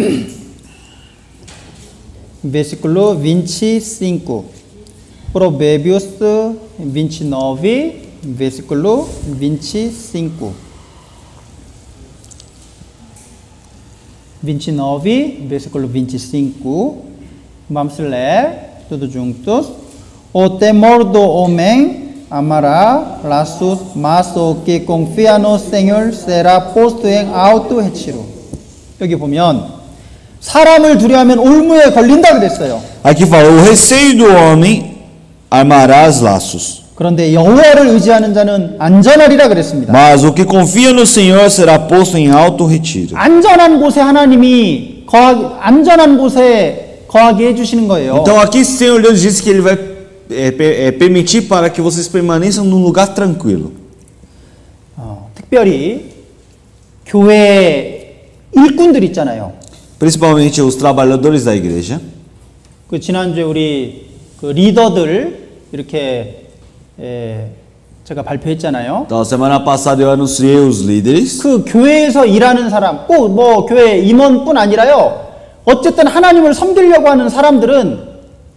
versículo 25. Provérbios 29, versículo 25. 29, versículo 25. Vamos ler todos juntos. O temor do homem amará laços, mas o que confia no Senhor será posto em alto retiro. 여기 보면 사람을 두려워하면 올무에 걸린다 그랬어요. Aqui fala, o receio do homem armará os laços, 그런데 여호와를 의지하는 자는 안전하리라 그랬습니다. mas o que confia no Senhor será posto em alto retiro. 안전한 곳에 하나님이 안전한 곳에 거하게 해주시는 거예요. Então aqui o Senhor Deus disse que Ele vai permitir para que vocês permaneçam num lugar tranquilo. 특별히 교회 일꾼들 있잖아요. Principalmente os trabalhadores da igreja. 그 지난주에 우리 그 리더들 이렇게 제가 발표했잖아요. Então, semana passada eu anunciei os líderes. 그 교회에서 일하는 사람, 꼭 뭐 교회 임원뿐 아니라요. 어쨌든 하나님을 섬기려고 하는 사람들은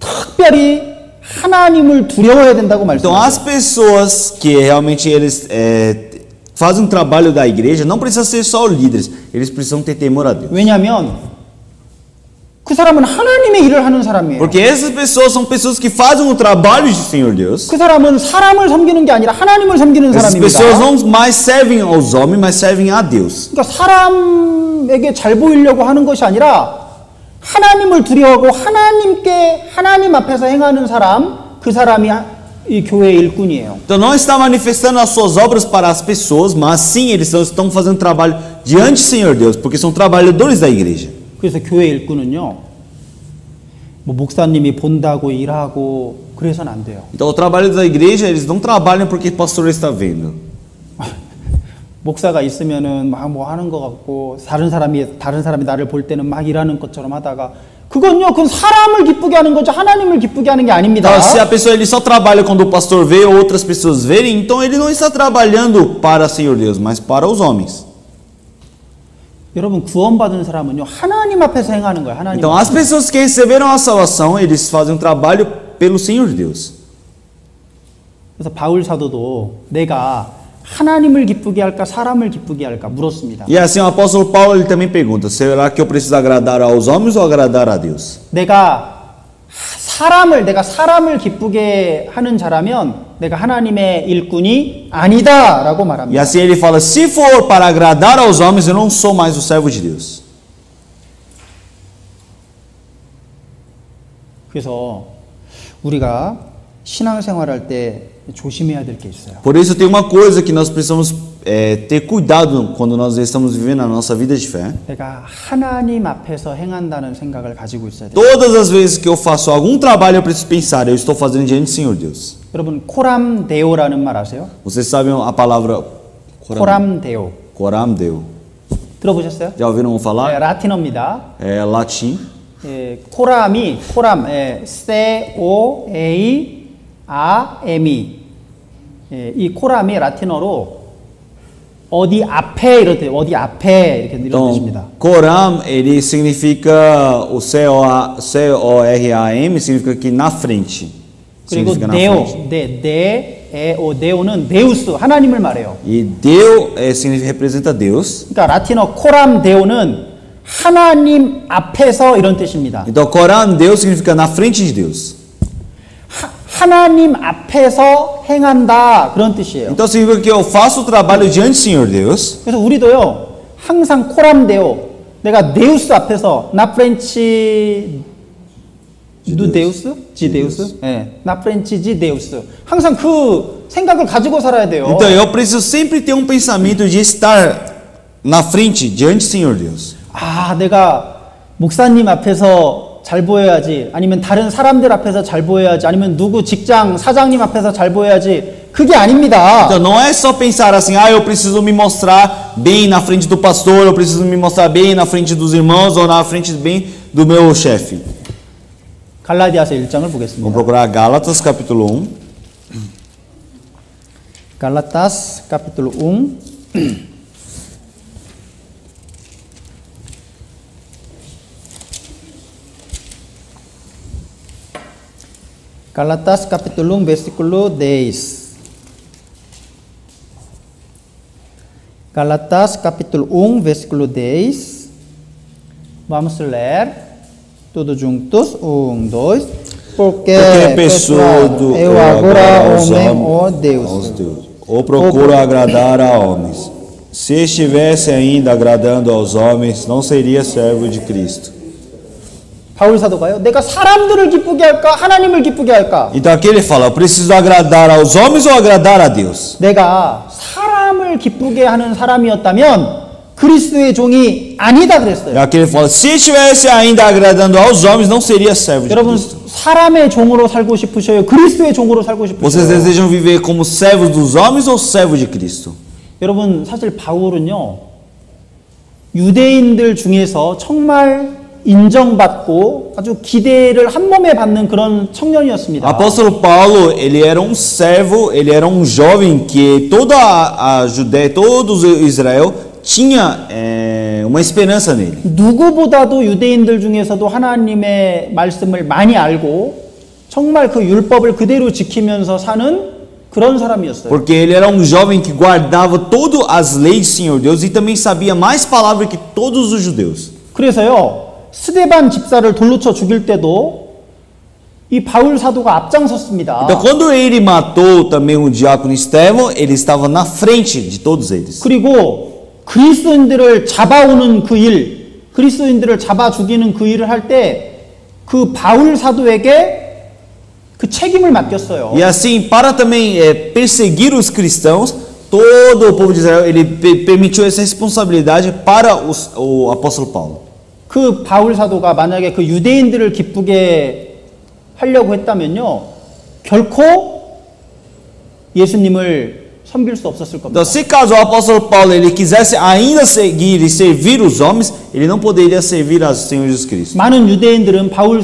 특별히 하나님을 두려워해야 된다고 Então, as 말씀하셨어요. pessoas que realmente eles fazem um trabalho da igreja, não precisa ser só líderes, eles precisam ter temor a Deus. 왜냐하면 그 사람은 하나님의 일을 하는 사람이에요. Porque essas pessoas são pessoas que fazem o trabalho do Senhor Deus. 그 사람은 사람을 섬기는 게 아니라 하나님을 섬기는 Essas 사람입니다. pessoas não mais servem aos homens, mas servem a Deus. 그러니까 사람에게 잘 보이려고 하는 것이 아니라 하나님을 두려워하고 하나님 앞에서 행하는 사람, 그 사람이 이 교회의 일꾼이에요. Então não está manifestando as suas obras para as pessoas, mas sim eles estão fazendo trabalho diante do Senhor Deus, porque são trabalhadores da igreja. 그래서 교회 일꾼은요, 뭐 목사님이 본다고 일하고 그래서는 안 돼요. Então, o trabalho da igreja, eles não trabalham porque o pastor está vendo. 목사가 있으면은 막 뭐 하는 것 같고 다른 사람이 나를 볼 때는 막 일하는 것처럼 하다가 그건 사람을 기쁘게 하는 거죠. 하나님을 기쁘게 하는 게 아닙니다. Então, se a pessoa ele só trabalha quando o pastor vê ou outras pessoas verem, então ele não está trabalhando para o Senhor Deus, mas para os homens. 여러분 구원받은 사람은요 하나님 앞에서 행하는 거예요. 하나님. Então, as pessoas que receberam a salvação, eles fazem um trabalho pelo Senhor Deus. 그래서 바울 사도도 내가 하나님을 기쁘게 할까 사람을 기쁘게 할까 물었습니다. E assim o apóstolo Paulo ele também pergunta: será que eu preciso agradar aos homens ou agradar a Deus? 내가 사람을 기쁘게 하는 자라면 내가 하나님의 일꾼이 아니다라고 E 말합니다. assim ele fala: se for para agradar aos homens, eu não sou mais o servo de Deus. 그래서 우리가 신앙생활할 때 조심해야 될 게 있어요. Por isso tem uma coisa que nós precisamos ter cuidado quando nós estamos vivendo a nossa vida de fé. 내가 하나님 앞에서 행한다는 생각을 가지고 있어야 돼요. Todas as vezes que eu faço algum trabalho, eu preciso pensar: eu estou fazendo diante do Senhor Deus. 여러분 코람데오라는 말 아세요? Vocês sabem a palavra 코람데오 coramdeo? 들어보셨어요? Já ouviram falar? 네, 라틴어입니다. É latim. 코람, C-O-A-R-M-E. 이 코람이 라틴어로 어디 앞에 이렇게 어디 앞에 이렇게 이런 Então, 뜻입니다. coram ele significa o C-O-R-A-M significa que na frente. 그리고 Significa na 데오, frente. 데오는 데우스 하나님을 말해요. E Deu significa representa Deus. 그러니까 라틴어 코람 데오는 하나님 앞에서 이런 뜻입니다. Então, coram Deus significa na frente de Deus. 하나님 앞에서 행한다 그런 뜻이에요. Então significa que eu faço o trabalho diante do Senhor Deus. 그래서 우리도요 항상 코람 데오 내가 데우스 앞에서 나 프렌치 두 데우스? 지 데우스? 예. 나 프렌치 지 데우스. 항상 그 생각을 가지고 살아야 돼요. Então eu preciso sempre ter um pensamento de estar na frente diante do Senhor Deus. 아, 내가 목사님 앞에서 잘 보여야지. 아니면 다른 사람들 앞에서 잘 보여야지. 아니면 누구 직장 사장님 앞에서 잘 보여야지. 그게 아닙니다. Então não é só pensar assim: eu preciso me mostrar bem na frente do pastor, eu preciso me mostrar bem na frente dos irmãos ou na frente bem do meu chefe. 갈라디아서 1장을 Vamos 보겠습니다. procurar Gálatas capítulo 1. Galatas capítulo 1. Galatas capítulo 1 versículo 10. Galatas capítulo 1 versículo 10. Vamos ler todos juntos. 1, 2. Porque pessoa eu agora aos homem, ó aos Deus. Deus, ou procuro agradar a homens. Se estivesse ainda agradando aos homens, não seria servo de Cristo. 바울 사도가요. 내가 사람들을 기쁘게 할까? 하나님을 기쁘게 할까? Então aqui ele fala: eu preciso agradar aos homens ou agradar a Deus? 내가 사람을 기쁘게 하는 사람이었다면 그리스도의 종이 아니다 E 그랬어요. aqui ele fala: se estivesse ainda agradando aos homens, não seria servo de 여러분 Cristo. 사람의 종으로 살고 싶으셔요? 그리스도의 종으로 살고 Vocês 싶으셔요? desejam viver como servos dos homens ou servos de Cristo? 여러분 사실 바울은요. 유대인들 중에서 정말 인정받고 아주 기대를 한 몸에 받는 그런 청년이었습니다. Apóstolo Paulo, ele era um servo, ele era um jovem que toda a Judéia, todo Israel tinha uma esperança nele. 누구보다도 유대인들 중에서도 하나님의 말씀을 많이 알고 정말 그 율법을 그대로 지키면서 사는 그런 사람이었어요. Porque ele era um jovem que guardava todas as leis do Senhor Deus e também sabia mais palavras que todos os judeus. 그래서요. 스데반 집사를 돌로 쳐 죽일 때도 이 바울 사도가 앞장섰습니다. Então, quando ele matou também o diácono Estevão, ele estava na frente de todos eles. 그리고 그리스도인들을 잡아오는 그 일, 그리스도인들을 잡아 죽이는 그 일을 할 때 그 바울 사도에게 그 책임을 맡겼어요. E assim, para também perseguir os cristãos, todo o povo de Israel, ele permitiu essa responsabilidade para o apóstolo Paulo. 그 바울 사도가 만약에 그 유대인들을 기쁘게 하려고 했다면요, 결코 예수님을 섬길 수 없었을 겁니다. Então, se caso o apóstolo Paulo ele quisesse ainda seguir e servir os homens, ele não poderia servir ao Senhor Jesus Cristo. 많은 유대인들은 바울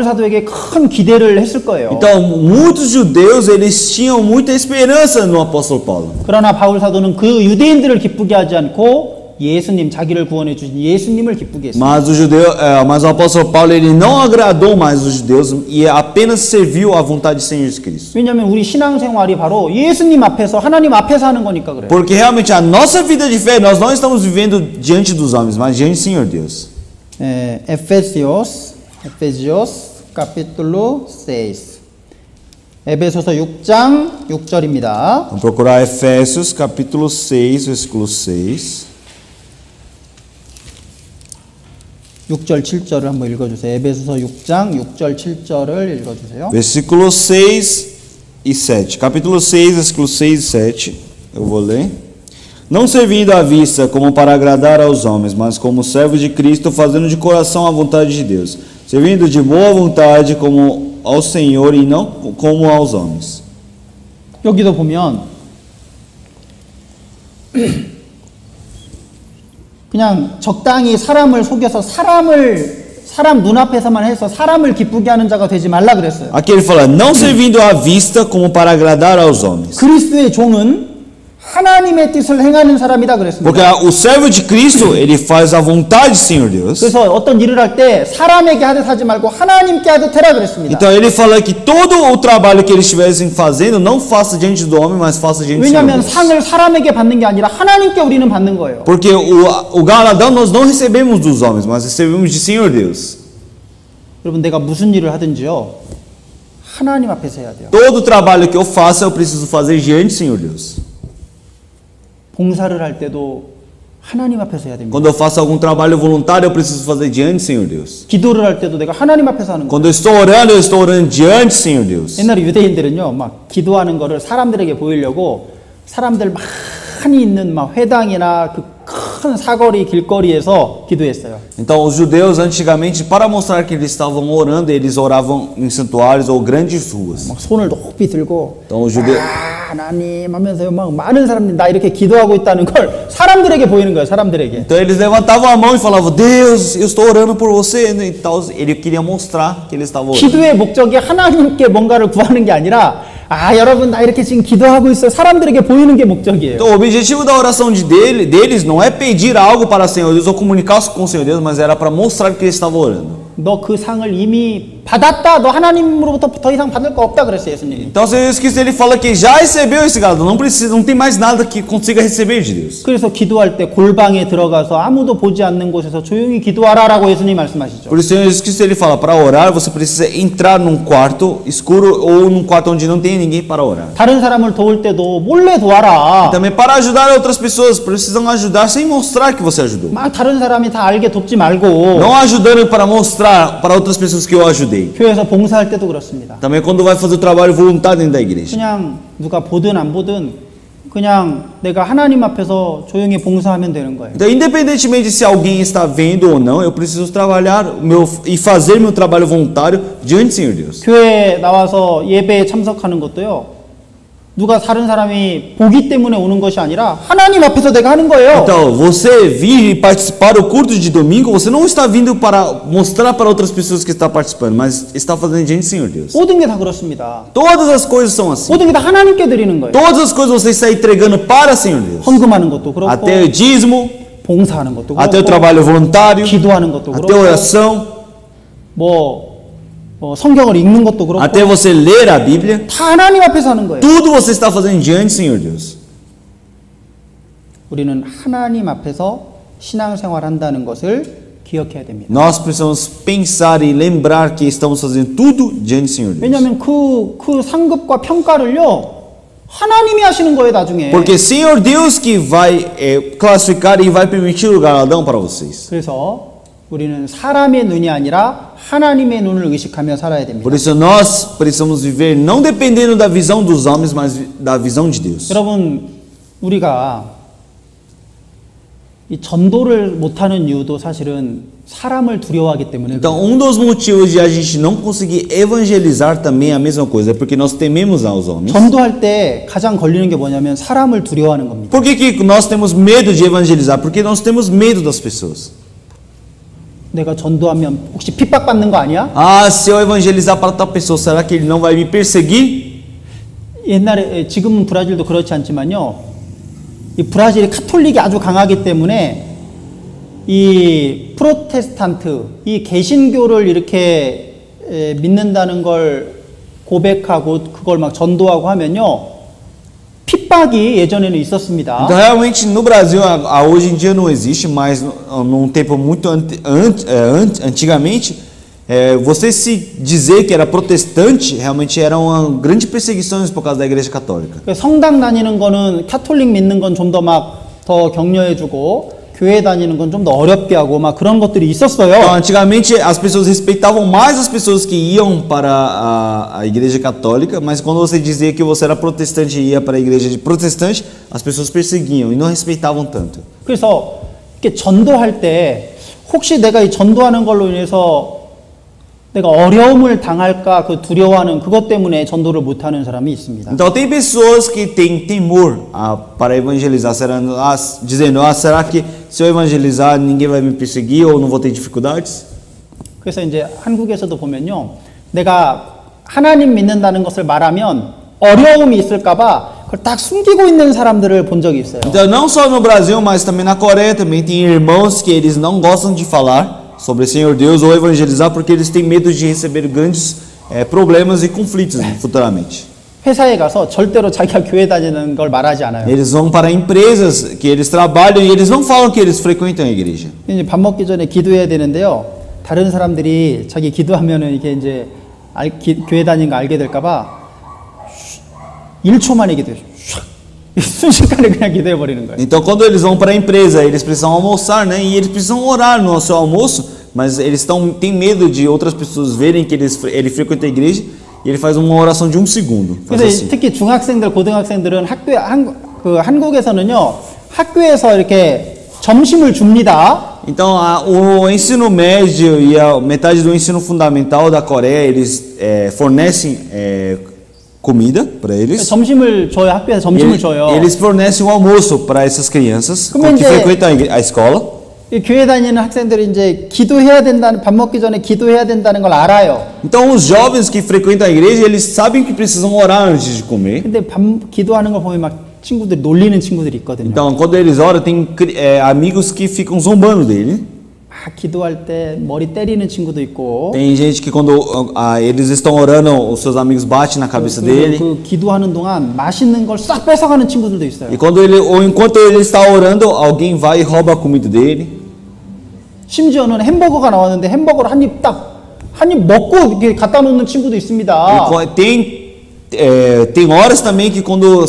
사도에게 큰 기대를 했을 거예요. Então, muitos judeus eles tinham muita esperança no apóstolo Paulo. 그러나 바울 사도는 그 유대인들을 기쁘게 하지 않고 예수님, 자기를 구원해 주신 예수님을 기쁘게 했습니다. Mas o apóstolo Paulo ele não agradou mais os judeus e apenas serviu à vontade do Senhor Jesus Cristo. 왜냐하면 우리 신앙생활이 바로 예수님 앞에서, 하나님 앞에서 하는 거니까 그래요. Porque realmente a nossa vida de fé nós não estamos vivendo diante dos homens, mas diante do Senhor Deus. Efésios capítulo 6. 에베소서 6장 6절입니다. Vamos procurar Efésios capítulo 6, versículo 6. 6절 7절을 한번 읽어주세요. 에베소서 6장 6절 7절을 읽어주세요. Versículo 6 e 7. Capítulo 6, versículo 6 e 7. Eu vou ler. Não servindo à vista como para agradar aos homens, mas como servos de Cristo, fazendo de coração a vontade de Deus, servindo de boa vontade como ao Senhor e não como aos homens. 여기도 보면 그냥 적당히 사람을 속여서 사람 눈앞에서만 해서 사람을 기쁘게 하는 자가 되지 말라 그랬어요. Aqui ele fala, não servindo à vista como para agradar aos homens. 그리스도의 종은 하나님의 뜻을 행하는 사람이다 그랬습니다. Porque o servo de Cristo, ele faz a vontade do Senhor Deus. 그래서 어떤 일을 할 때 사람에게 하듯 하지 말고 하나님께 하듯 해라 그랬습니다. Então ele fala que todo o trabalho que eles estivessem fazendo, não faça diante do homem, mas faça diante do Senhor 왜냐하면 Deus. 상을 사람에게 받는 게 아니라 하나님께 우리는 받는 거예요. Porque o galardão nós não recebemos dos homens, mas recebemos de Senhor Deus. 여러분, 내가 무슨 일을 하든지요, 하나님 앞에서 해야 돼요. Todo trabalho que eu faça, eu preciso fazer diante do Senhor Deus. 봉사를 할 때도 하나님 앞에서 해야 됩니다. Quando eu faço algum trabalho voluntário, eu preciso fazer diante do Senhor Deus. 기도를 할 때도 내가 하나님 앞에서 하는 거예요. Quando eu estou orando diante do Senhor Deus. 옛날에 유대인들은요, 막 기도하는 거를 사람들에게 보이려고 사람들 많이 있는 막 회당이나 그 큰 사거리 길거리에서 기도했어요. Então os judeus antigamente, para mostrar que eles estavam orando, eles oravam em santuários ou grandes ruas. 막 손을 높이 들고 Então os judeus 하나님 하면서요, 막 많은 사람들이 나 이렇게 기도하고 있다는 걸 사람들에게 보이는 거예요. 사람들에게. Então eles levantavam a mão e falavam, Deus, eu estou orando por você. E tal, ele queria mostrar que eles estavam orando. 기도의 목적이 하나님께 뭔가를 구하는 게 아니라 여러분 나 이렇게 지금 기도하고 있어요. 사람들에게 보이는 게 목적이에요. Então o objetivo da oração deles não é pedir algo para o Senhor Deus ou comunicar com o Senhor Deus, mas era para mostrar que eles estavam orando. 너 그 상을 이미 받았다. 너 하나님으로부터 더 이상 받을 거 없다 그랬어요, 예수님. Então o Senhor Jesus Cristo ele fala que já recebeu esse galardão, não tem mais nada que consiga receber de Deus. 그래서 기도할 때 골방에 들어가서 아무도 보지 않는 곳에서 조용히 기도하라라고 예수님 말씀하시죠. Por isso o Senhor Jesus Cristo ele fala, para orar você precisa entrar num quarto escuro ou num quarto onde não tem ninguém para orar. 다른 사람을 도울 때도 몰래 도와라. Também para ajudar outras pessoas, precisam ajudar sem mostrar que você ajudou. 막 다른 사람이 다 알게 돕지 말고. Não ajudando para mostrar para outras pessoas que eu ajudei. 교회에서 봉사할 때도 그렇습니다. Também quando vai fazer o trabalho voluntário dentro da igreja. 그냥 누가 보든 안 보든 그냥 내가 하나님 앞에서 조용히 봉사하면 되는 거예요. Então, independentemente se alguém está vendo ou não, eu preciso trabalhar e fazer meu trabalho voluntário diante do Senhor Deus. 교회에 나와서 예배에 참석하는 것도요, 누가 다른 사람이 보기 때문에 오는 것이 아니라 하나님 앞에서 내가 하는 거예요. Então, você vir e participar do culto de domingo, você não está vindo para mostrar para outras pessoas que está participando, mas está fazendo diante do Senhor Deus. 모든 게 다 그렇습니다. Todas as coisas são assim. 모든 게 다 하나님께 드리는 거예요. Todas as coisas você está entregando para o Senhor Deus. 헌금하는 것도 그렇고, Até o dízimo, 봉사하는 것도 até o 그렇고, trabalho voluntário, 기도하는 것도 até a 그렇고, oração, 성경을 읽는 것도 그렇고, até você ler a Bíblia. 다 하나님 앞에서 하는 거예요. Tudo você está fazendo diante do Senhor Deus. 우리는 하나님 앞에서 신앙생활 한다는 것을 기억해야 됩니다. Nós precisamos pensar e lembrar que estamos fazendo tudo diante do Senhor Deus. 왜냐하면 그 상급과 평가를요, 하나님이 하시는 거예요, 나중에. Porque Senhor Deus que vai classificar e vai permitir o galardão para vocês. 그래서 우리는 사람의 눈이 아니라 하나님의 눈을 의식하며 살아야 됩니다. Por isso nós precisamos viver não dependendo da visão dos homens, mas da visão de Deus. 여러분, 우리가 이 전도를 못하는 이유도 사실은 사람을 두려워하기 때문에 Então, 그래요. dos motivos de a gente não conseguir evangelizar também é a mesma coisa, é porque nós tememos aos homens. 전도할 때 가장 걸리는 게 뭐냐면 사람을 두려워하는 겁니다. Por que nós temos medo de evangelizar? Porque nós temos medo das pessoas. 내가 전도하면 혹시 핍박받는 거 아니야? Ah, se eu evangelizar para tal pessoa, será que ele não vai me perseguir? 옛날에 지금은 브라질도 그렇지 않지만요. 이 브라질이 카톨릭이 아주 강하기 때문에 이 프로테스탄트, 이 개신교를 이렇게 믿는다는 걸 고백하고 그걸 막 전도하고 하면요. 핍박이 예전에는 있었습니다. Então, realmente, no Brasil, hoje em dia não existe, mas num tempo muito antigamente, você se dizer que era protestante, realmente era uma grande perseguição por causa da Igreja Católica. 성당 다니는 거는 카톨릭 믿는 건 좀 더 막 더 격려해주고 교회 다니는 건 좀 더 어렵게 하고 막 그런 것들이 있었어요. Então, antigamente as pessoas respeitavam mais as pessoas que iam para a igreja católica, mas quando você dizia que você era protestante e ia para a igreja de protestante, as pessoas perseguiam e não respeitavam tanto. 그래서 이렇게 전도할 때 혹시 내가 이 전도하는 걸로 인해서 내가 어려움을 당할까 그 두려워하는 그것 때문에 전도를 못하는 사람이 있습니다. Então tem pessoas que têm temor para evangelizar, dizendo, será que se eu evangelizar ninguém vai me perseguir ou não vou ter dificuldades? 그래서 이제 한국에서도 보면요, 내가 하나님 믿는다는 것을 말하면 어려움이 있을까봐 그걸 딱 숨기고 있는 사람들을 본 적이 있어요. Então não só no Brasil, mas também na Coreia também tem irmãos que eles não gostam de falar sobre o Senhor Deus ou evangelizar porque eles têm medo de receber grandes problemas e conflitos futuramente. 회사에 가서 절대로 자기가 교회 다니는 걸 말하지 않아요. Eles vão para empresas que eles trabalham e eles não falam que eles frequentam a igreja. 이제 밥 먹기 전에 기도해야 되는데요. 다른 사람들이 자기 기도하면은 이게 이제 교회 다니는 거 알게 될까봐 1초 만에 기도해요. 순식간에 그냥 기도해 버리는 거예요. Então, quando eles vão para a empresa, eles precisam almoçar, né? E eles precisam orar no seu almoço, mas eles têm medo de outras pessoas verem que ele frequenta a igreja e ele faz uma oração de 1 segundo. 그래서 assim. 특히 중학생들, 고등학생들은 한국에서는요, 학교에서 이렇게 점심을 줍니다. Então, o ensino médio e a metade do ensino fundamental da Coreia, eles fornecem comida para eles. 점심을 줘요. 학교에서 점심을 줘요. Eles fornecem um almoço para essas crianças que frequentam a escola. 교회 다니는 학생들이 이제 기도해야 된다는, 밥 먹기 전에 기도해야 된다는 걸 알아요. Então, os jovens que frequentam a igreja, eles sabem que precisam orar antes de comer. 근데 기도하는 걸 보면 막 친구들이 놀리는 친구들이 있거든요. Então, quando eles oram, tem amigos que ficam zombando dele. 막 기도할 때 머리 때리는 친구도 있고. Tem gente que quando eles estão orando, os seus amigos batem na cabeça dele. 그 기도하는 동안 맛있는 걸 싹 뺏어가는 친구들도 있어요. E enquanto ele está orando, alguém vai e rouba a comida dele. 심지어는 햄버거가 나왔는데 햄버거를 한 입 먹고 이렇게 갖다 놓는 친구도 있습니다. Tem horas também que quando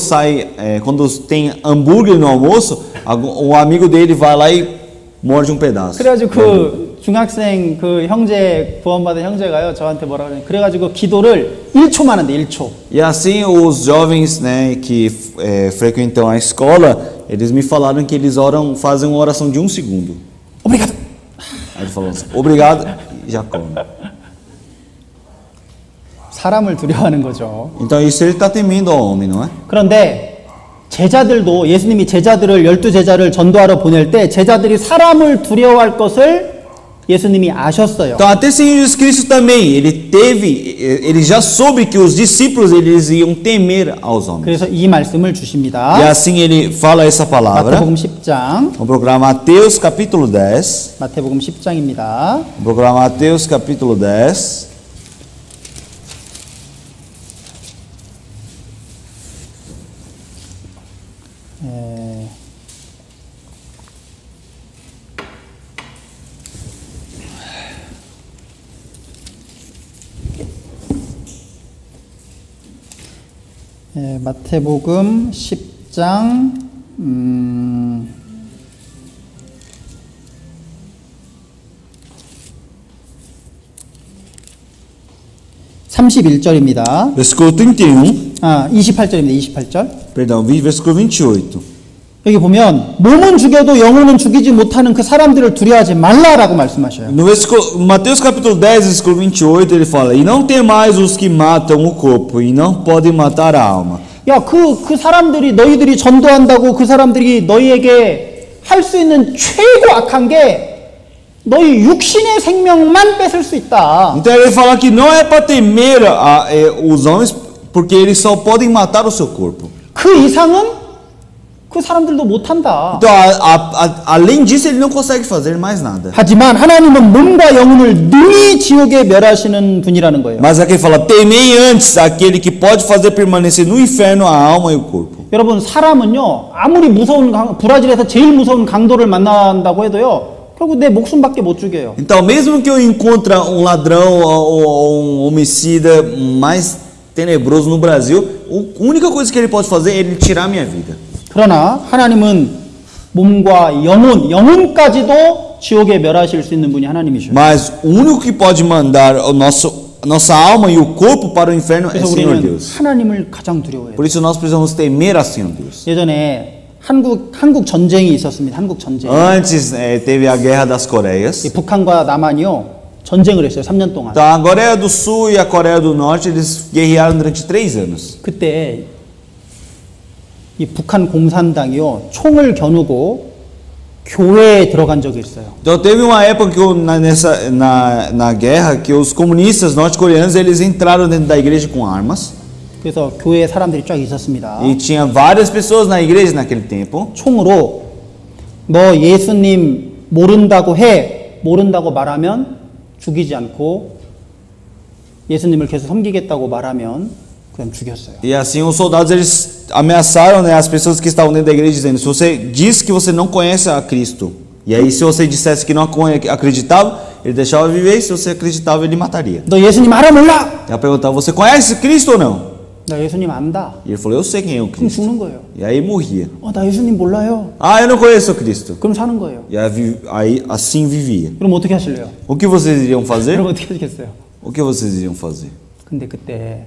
tem hambúrguer no almoço, um amigo dele vai lá e morde um pedaço. 그래가지고 그 중학생 그 형제 구원받은 형제가요 저한테 뭐라 그러냐. 그래가지고 기도를 1초만 한대 1초. E assim os jovens, né, que frequentam a escola, eles me falaram que eles fazem uma oração de 1 segundo. Obrigado. Aí ele falou assim, obrigado e já come. 사람을 두려워하는 거죠. Então isso ele está temendo ao homem, não é? 그런데 제자들도 예수님이 12제자를 전도하러 보낼 때 제자들이 사람을 두려워할 것을 예수님이 아셨어요. Então até Senhor Jesus Cristo também, ele já soube que os discípulos eles iam temer aos homens. 그래서 이 말씀을 주십니다. E assim ele fala essa palavra. 마태복음 10장. Vamos procurar Mateus capítulo 10. 마태복음 10장입니다. Vamos procurar Mateus capítulo 10. 마태복음 10장 31절입니다. Versículo 31. 28절입니다. 28절. Perdão, versículo 28. 여기 보면 몸은 죽여도 영혼은 죽이지 못하는 그 사람들을 두려워하지 말라라고 말씀하셔요. No versículo, Mateus capítulo 10, versículo 28, ele fala: E não temais os que matam o corpo, e não podem matar a alma. 야, 그 사람들이 너희들이 전도한다고 그 사람들이 너희에게 할 수 있는 최고 악한 게 너희 육신의 생명만 뺏을 수 있다. Então ele fala que não é para temer os homens, porque eles só podem matar o seu corpo. 그 이상은 그 사람들도 못한다. Então, além disso, ele não consegue fazer mais nada. 하지만 하나님은 몸과 영혼을 능히 지옥에 멸하시는 분이라는 거예요. Mas aqui fala: temei antes aquele que pode fazer permanecer no inferno a alma e o corpo. 여러분, 사람은요, 아무리 무서운 브라질에서 제일 무서운 강도를 만난다고 해도요, 결국 내 목숨밖에 못 죽여요. Então, mesmo que eu encontre ladrão ou homicida mais tenebroso no Brasil, a única coisa que ele pode fazer é ele tirar minha vida. 그러나 하나님은 몸과 영혼까지도 지옥에 멸하실 수 있는 분이 하나님이셔요. Mas o único que pode mandar nossa alma e o corpo para o inferno é o 그래서 Senhor 우리는 Deus. 하나님을 가장 두려워해요. Por isso nós precisamos temer a Senhor Deus. 예전에 한국 전쟁이 있었습니다. 한국 전쟁. Antes teve a Guerra das Coreias. 북한과 남한이요 전쟁을 했어요. 3년 동안. Então, a Coreia do Sul e a Coreia do Norte eles guerrearam durante 3 anos. 그때 이 북한 공산당이요 총을 겨누고 교회에 들어간 적이 있어요. Então teve uma época que na guerra que os comunistas norte-coreanos eles entraram dentro da igreja com armas. 그래서 교회에 사람들이 쫙 있었습니다. E tinha várias pessoas na igreja naquele tempo. 총으로 너 예수님 모른다고 말하면 죽이지 않고 예수님을 계속 섬기겠다고 말하면 그냥 죽였어요. E assim os soldados eles ameaçaram, né, as pessoas que estavam dentro da igreja dizendo: se você diz que você não conhece a Cristo, e aí se você dissesse que não acreditava, ele deixava viver, e se você acreditava ele mataria. 너 예수님 알아 몰라? Ela perguntava: você conhece Cristo ou não? 나 예수님 안다. E ele falou: eu sei quem é o 그럼 Cristo. 죽는 거예요. E aí morria. 나 예수님 몰라요. Ah, eu não conheço o Cristo. 그럼 사는 거예요. E aí assim vivia. 그럼 어떻게 하실래요? O que vocês iriam fazer? 그럼 어떻게 하시겠어요? O que vocês iriam fazer? 근데 그때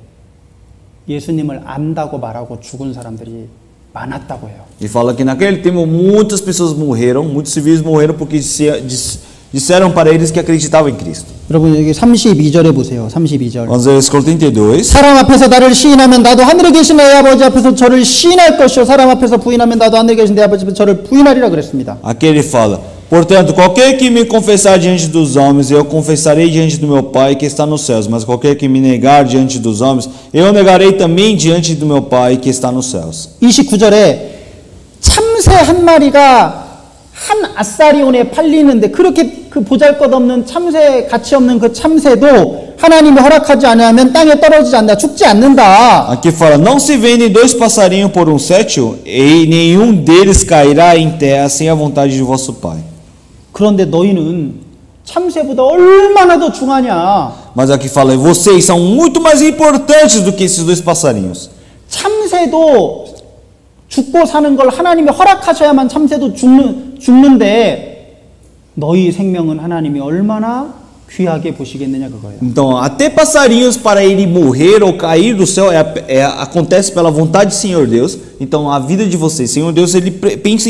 예수님을 안다고 말하고 죽은 사람들이 많았다고 해요. E fala que naquele tempo muitas pessoas morreram, muitos civis morreram porque disseram para eles que acreditavam em Cristo. 여러분 여기 32절에 보세요. 32절. Vamos ver o versículo 32. 사람 앞에서 나를 시인하면 나도 하늘에 계신 내 아버지 앞에서 저를 시인할 것이요 사람 앞에서 부인하면 나도 하늘에 계신 내 아버지 앞에서 저를 부인하리라 그랬습니다. Aqui ele fala: portanto, qualquer que me confessar diante dos homens, eu confessarei diante do meu Pai que está nos céus. Mas qualquer que me negar diante dos homens, eu negarei também diante do meu Pai que está nos céus. 29절에 참새 한 마리가 한 아사리온에 팔리는데 그렇게 그 보잘것없는 참새 가치 없는 그 참새도 하나님이 허락하지 않으면 땅에 떨어지지 않는다. 죽지 않는다. Aqui fala: não se vendem 2 passarinhos por um sétil, e nenhum deles cairá em terra sem a vontade de vosso Pai. 그런데 너희는 참새보다 얼마나 더 중하냐. Mas aqui fala: vocês são muito mais importantes do que esses 2 passarinhos. 참새도 죽고 사는 걸 하나님이 허락하셔야만 참새도 죽는데 너희 생명은 하나님이 얼마나 귀하게 보시겠느냐 그거예요. Então, até passarinhos para ele morrer ou cair do céu acontece pela vontade do Senhor Deus. Então, a vida de vocês, Senhor Deus, ele pensa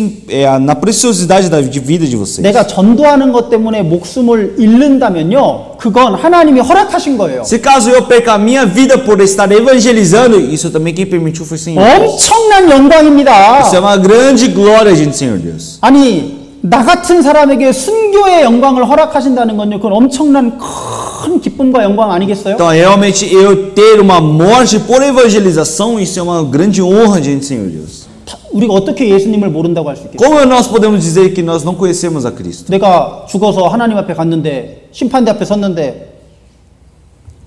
na preciosidade da vida de vocês. 내가 전도하는 것 때문에 목숨을 잃는다면요, 그건 하나님이 허락하신 거예요. Se caso eu perca a minha vida por estar evangelizando, isso também quem permitiu foi o Senhor Deus. 엄청난 영광입니다. Isso é uma grande glória, gente, Senhor Deus. 아니 나 같은 사람에게 순교의 영광을 허락하신다는 건요, 그건 엄청난 큰 기쁨과 영광 아니겠어요? Então, realmente, eu ter uma morte por evangelização, isso é uma grande honra, gente, Senhor Deus. 우리가 어떻게 예수님을 모른다고 할 수 있겠어요? Como nós podemos dizer que nós não conhecemos a Cristo? 내가 죽어서 하나님 앞에 갔는데 심판대 앞에 섰는데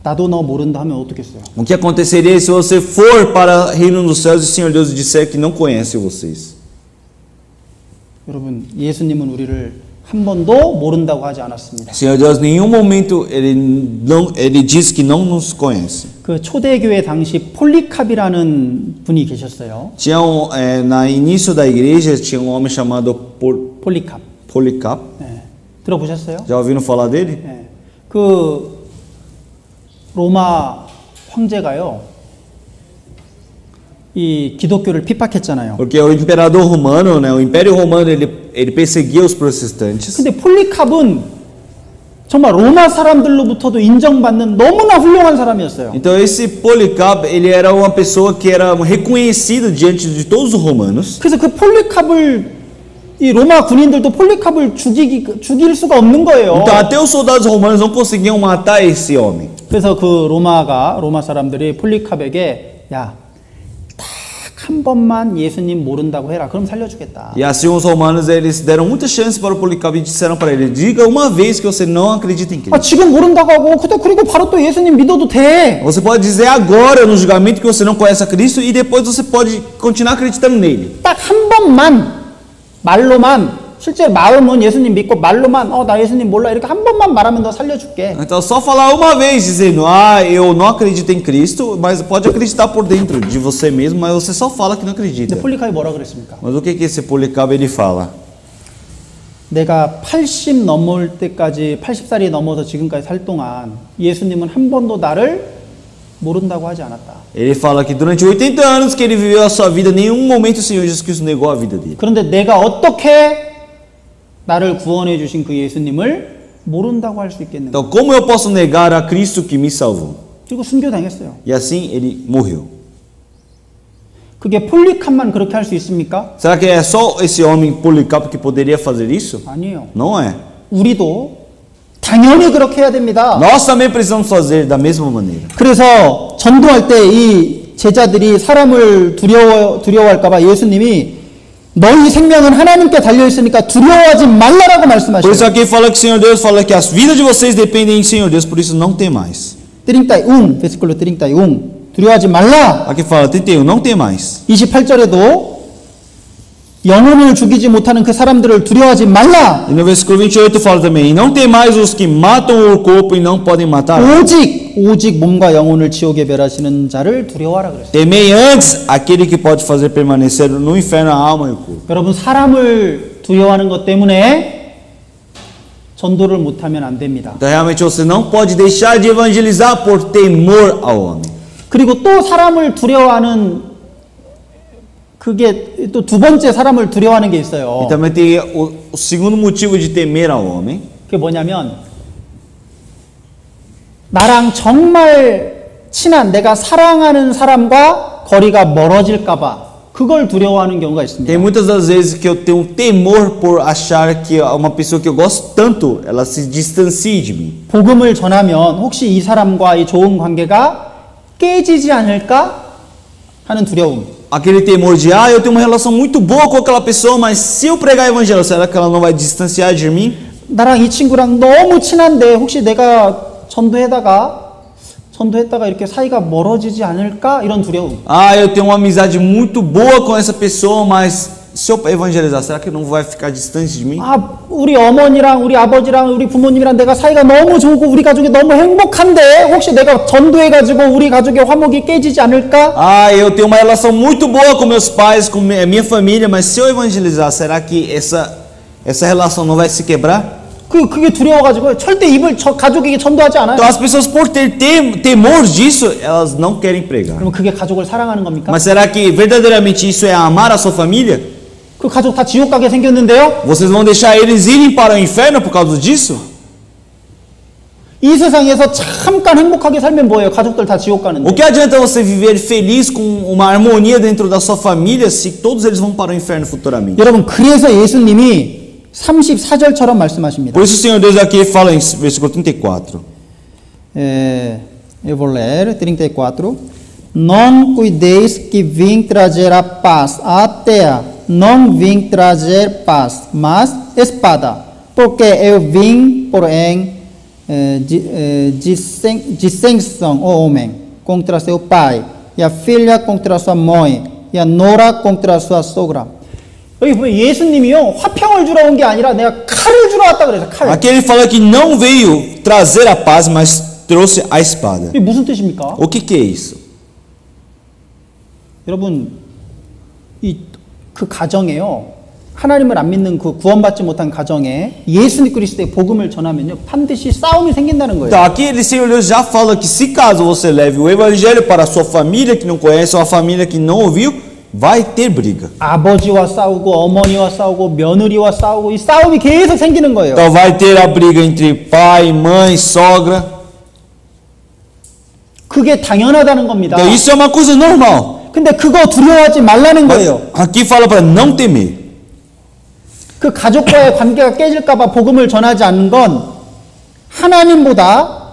나도 너 모른다 하면 어떻겠어요? O que aconteceria se você for para o reino dos céus e o Senhor Deus disser que não conhece vocês? 여러분, 예수님은 우리를 한 번도 모른다고 하지 않았습니다. Senhor Deus, em nenhum momento ele diz que não nos conhece. 그 초대교회 당시 폴리캅이라는 분이 계셨어요. Tinha no início da igreja tinha um homem chamado 폴리캅. Policarpo. 네. 들어보셨어요? Já ouviram falar dele? 네. 그 로마 황제가요. 이 기독교를 핍박했잖아요. Porque o imperador romano, né, o Império Romano, ele perseguia os protestantes. 근데 폴리캅은 정말 로마 사람들로부터도 인정받는 너무나 훌륭한 사람이었어요. Então esse Policarpo, ele era uma pessoa que era reconhecida diante de todos os romanos. 그래서 그 폴리캅을 이 로마 군인들도 폴리캅을 죽일 수가 없는 거예요. Então até os soldados romanos não conseguiam matar esse homem. 그래서 그 로마 사람들이 폴리캅에게 야, 딱 한 번만 예수님 모른다고 해라. 그럼 살려주겠다. E assim os romanos eles deram muita chance para o Policarpo e disseram para ele: diga uma vez que você não acredita em 아, Cristo. 지금 모른다고 하고 그리고 바로 또 예수님 믿어도 돼. Você pode dizer agora no julgamento que você não conhece a Cristo e depois você pode continuar acreditando nele. 딱 한 번만 말로만 실제 마음은 예수님 믿고 말로만 나 예수님 몰라 이렇게 한 번만 말하면 너 살려줄게. Então só falar uma vez dizendo: eu não acredito em Cristo, mas pode acreditar por dentro de você mesmo, mas você só fala que não acredita. 근데 폴리캅이 뭐라 그랬습니까? Mas o que esse Policarpo ele fala? 내가 80 넘을 때까지 80살이 넘어서 지금까지 살 동안 예수님은 한 번도 나를 모른다고 하지 않았다. Ele fala que durante 80 anos que ele viveu a sua vida, em nenhum momento o Senhor Jesus Cristo negou a vida dele. 그런데 내가 어떻게 나를 구원해 주신 그 예수님을 모른다고 할 수 있겠는가? Então, como eu posso negar a Cristo que me salvou? 그리고 순교당했어요. E assim ele morreu. 그게 폴리캅만 그렇게 할 수 있습니까? Será que é só esse homem Policarpo que poderia fazer isso? 아니에요. Não é. 우리도 당연히 그렇게 해야 됩니다. Nós também precisamos fazer da mesma maneira. 그래서 전도할 때 이 제자들이 사람을 두려워할까봐 예수님이 너희 생명은 하나님께 달려 있으니까 두려워하지 말라라고 Por isso 말씀하셔요. aqui fala que o Senhor Deus fala que as vidas de vocês dependem do Senhor Deus, por isso não tem mais. 31, 베스클로 31. 두려워하지 말라. Aqui fala 31, não tem mais. 28절에도 영혼을 죽이지 못하는 그 사람들을 두려워하지 말라. E no versículo 28 fala também: não tem mais os que matam o corpo e não podem matar. 오직 몸과 영혼을 지옥에 멸하시는 자를 두려워하라 그랬어요. Temei antes aquele que pode fazer permanecer no inferno a alma e o corpo. 여러분 사람을 두려워하는 것 때문에 전도를 못하면 안 됩니다. Então realmente você não pode deixar de evangelizar por temor ao homem. 그리고 또 사람을 두려워하는 그게 또 두 번째 사람을 두려워하는 게 있어요. E também tem o segundo motivo de temer ao homem. 그게 뭐냐면 나랑 정말 친한 내가 사랑하는 사람과 거리가 멀어질까 봐 그걸 두려워하는 경우가 있습니다. Tem muitas das vezes que eu tenho temor por achar que uma pessoa que eu gosto tanto, ela se distancie de mim. 복음을 전하면 혹시 이 사람과 이 좋은 관계가 깨지지 않을까 하는 두려움. Aquele temor de, eu tenho uma relação muito boa com aquela pessoa, mas se eu pregar o evangelho, será que ela não vai distanciar de mim? 나랑 이 친구랑 너무 친한데 혹시 내가 전도했다가 이렇게 사이가 멀어지지 않을까 이런 두려움. Eu tenho uma amizade muito boa com essa pessoa, mas se eu evangelizar, será que não vai ficar distante de mim? 우리 어머니랑 우리 아버지랑 우리 부모님이랑 내가 사이가 너무 좋고 우리 가족이 너무 행복한데 혹시 내가 전도해가지고 우리 가족의 화목이 깨지지 않을까? Eu tenho uma relação muito boa com meus pais, com minha família, mas se eu evangelizar, será que essa relação não vai se quebrar? 그게 두려워가지고 절대 가족에게 전도하지 않아요. Então as pessoas por ter temor disso, elas não querem pregar. 그럼 그게 가족을 사랑하는 겁니까? Mas será que verdadeiramente isso é amar a sua família? 그 가족 다 지옥 가게 생겼는데요? Vocês vão deixar eles irem para o inferno por causa disso? 이 세상에서 잠깐 행복하게 살면 뭐예요? 가족들 다 지옥 가는데. O que adianta você viver feliz com uma harmonia dentro da sua família se todos eles vão para o inferno futuramente? 여러분 그래서 예수님이 34절처럼 말씀하십니다. Por isso o Senhor Deus aqui fala em versículo 34. Eu vou ler 34. Não cuideis que vim trazer a paz à terra. Não vim trazer paz, mas espada. Porque eu vim, porém, dissensão, o homem, contra seu pai, e a filha contra sua mãe, e a nora contra sua sogra. 여기 보면 예수님이요 화평을 주러 온 게 아니라 내가 칼을 주러 왔다 그래서 칼. Aqui ele fala que não veio trazer a paz, mas trouxe a espada. 이게 무슨 뜻입니까? O que é isso? 여러분 그 가정에요 하나님을 안 믿는 그 구원받지 못한 가정에 예수 그리스도의 복음을 전하면요 반드시 싸움이 생긴다는 거예요. Então aqui o Senhor Deus já fala que se caso você leve o evangelho para a sua família que não conhece ou a família que não ouviu, vai ter briga. 아버지와 싸우고 어머니와 싸우고 며느리와 싸우고 이 싸움이 계속 생기는 거예요. Então vai ter a briga entre pai, mãe, sogra. 그게 당연하다는 겁니다. Então isso é uma coisa normal. 근데 그거 두려워하지 말라는 거예요. Aqui fala para não temer. 그 가족과의 관계가 깨질까봐 복음을 전하지 않는 건 하나님보다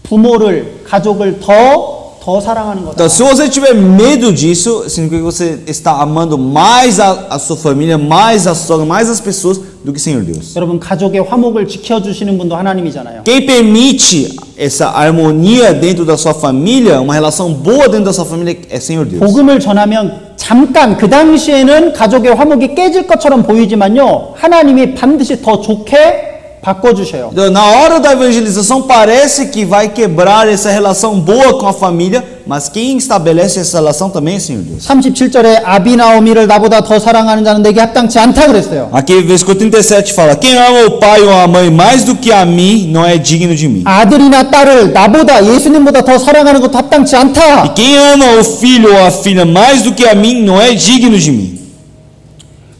부모를, 가족을 더 사랑하는 거다. Então, se você tiver medo disso, significa que você está amando mais a sua família, mais a sogra, mais as pessoas do que o Senhor Deus. 여러분 가족의 화목을 지켜주시는 분도 하나님이잖아요. Quem permite essa harmonia dentro da sua família, uma relação boa dentro da sua família, é o Senhor Deus. 복음을 전하면 잠깐 그 당시에는 가족의 화목이 깨질 것처럼 보이지만요 하나님이 반드시 더 좋게 바꿔주셔요. Então, na hora da evangelização parece que vai quebrar essa relação boa com a família, mas quem estabelece essa relação também é o Senhor Deus. 37절에 아비나오미를 나보다 더 사랑하는 자는 내게 합당치 않다 그랬어요. Aqui, versículo 37 fala: quem ama o pai ou a mãe mais do que a mim, não é digno de mim. 아들이나 딸을 나보다 예수님보다 더 사랑하는 것도 합당치 않다. E quem ama o filho ou a filha mais do que a mim, não é digno de mim.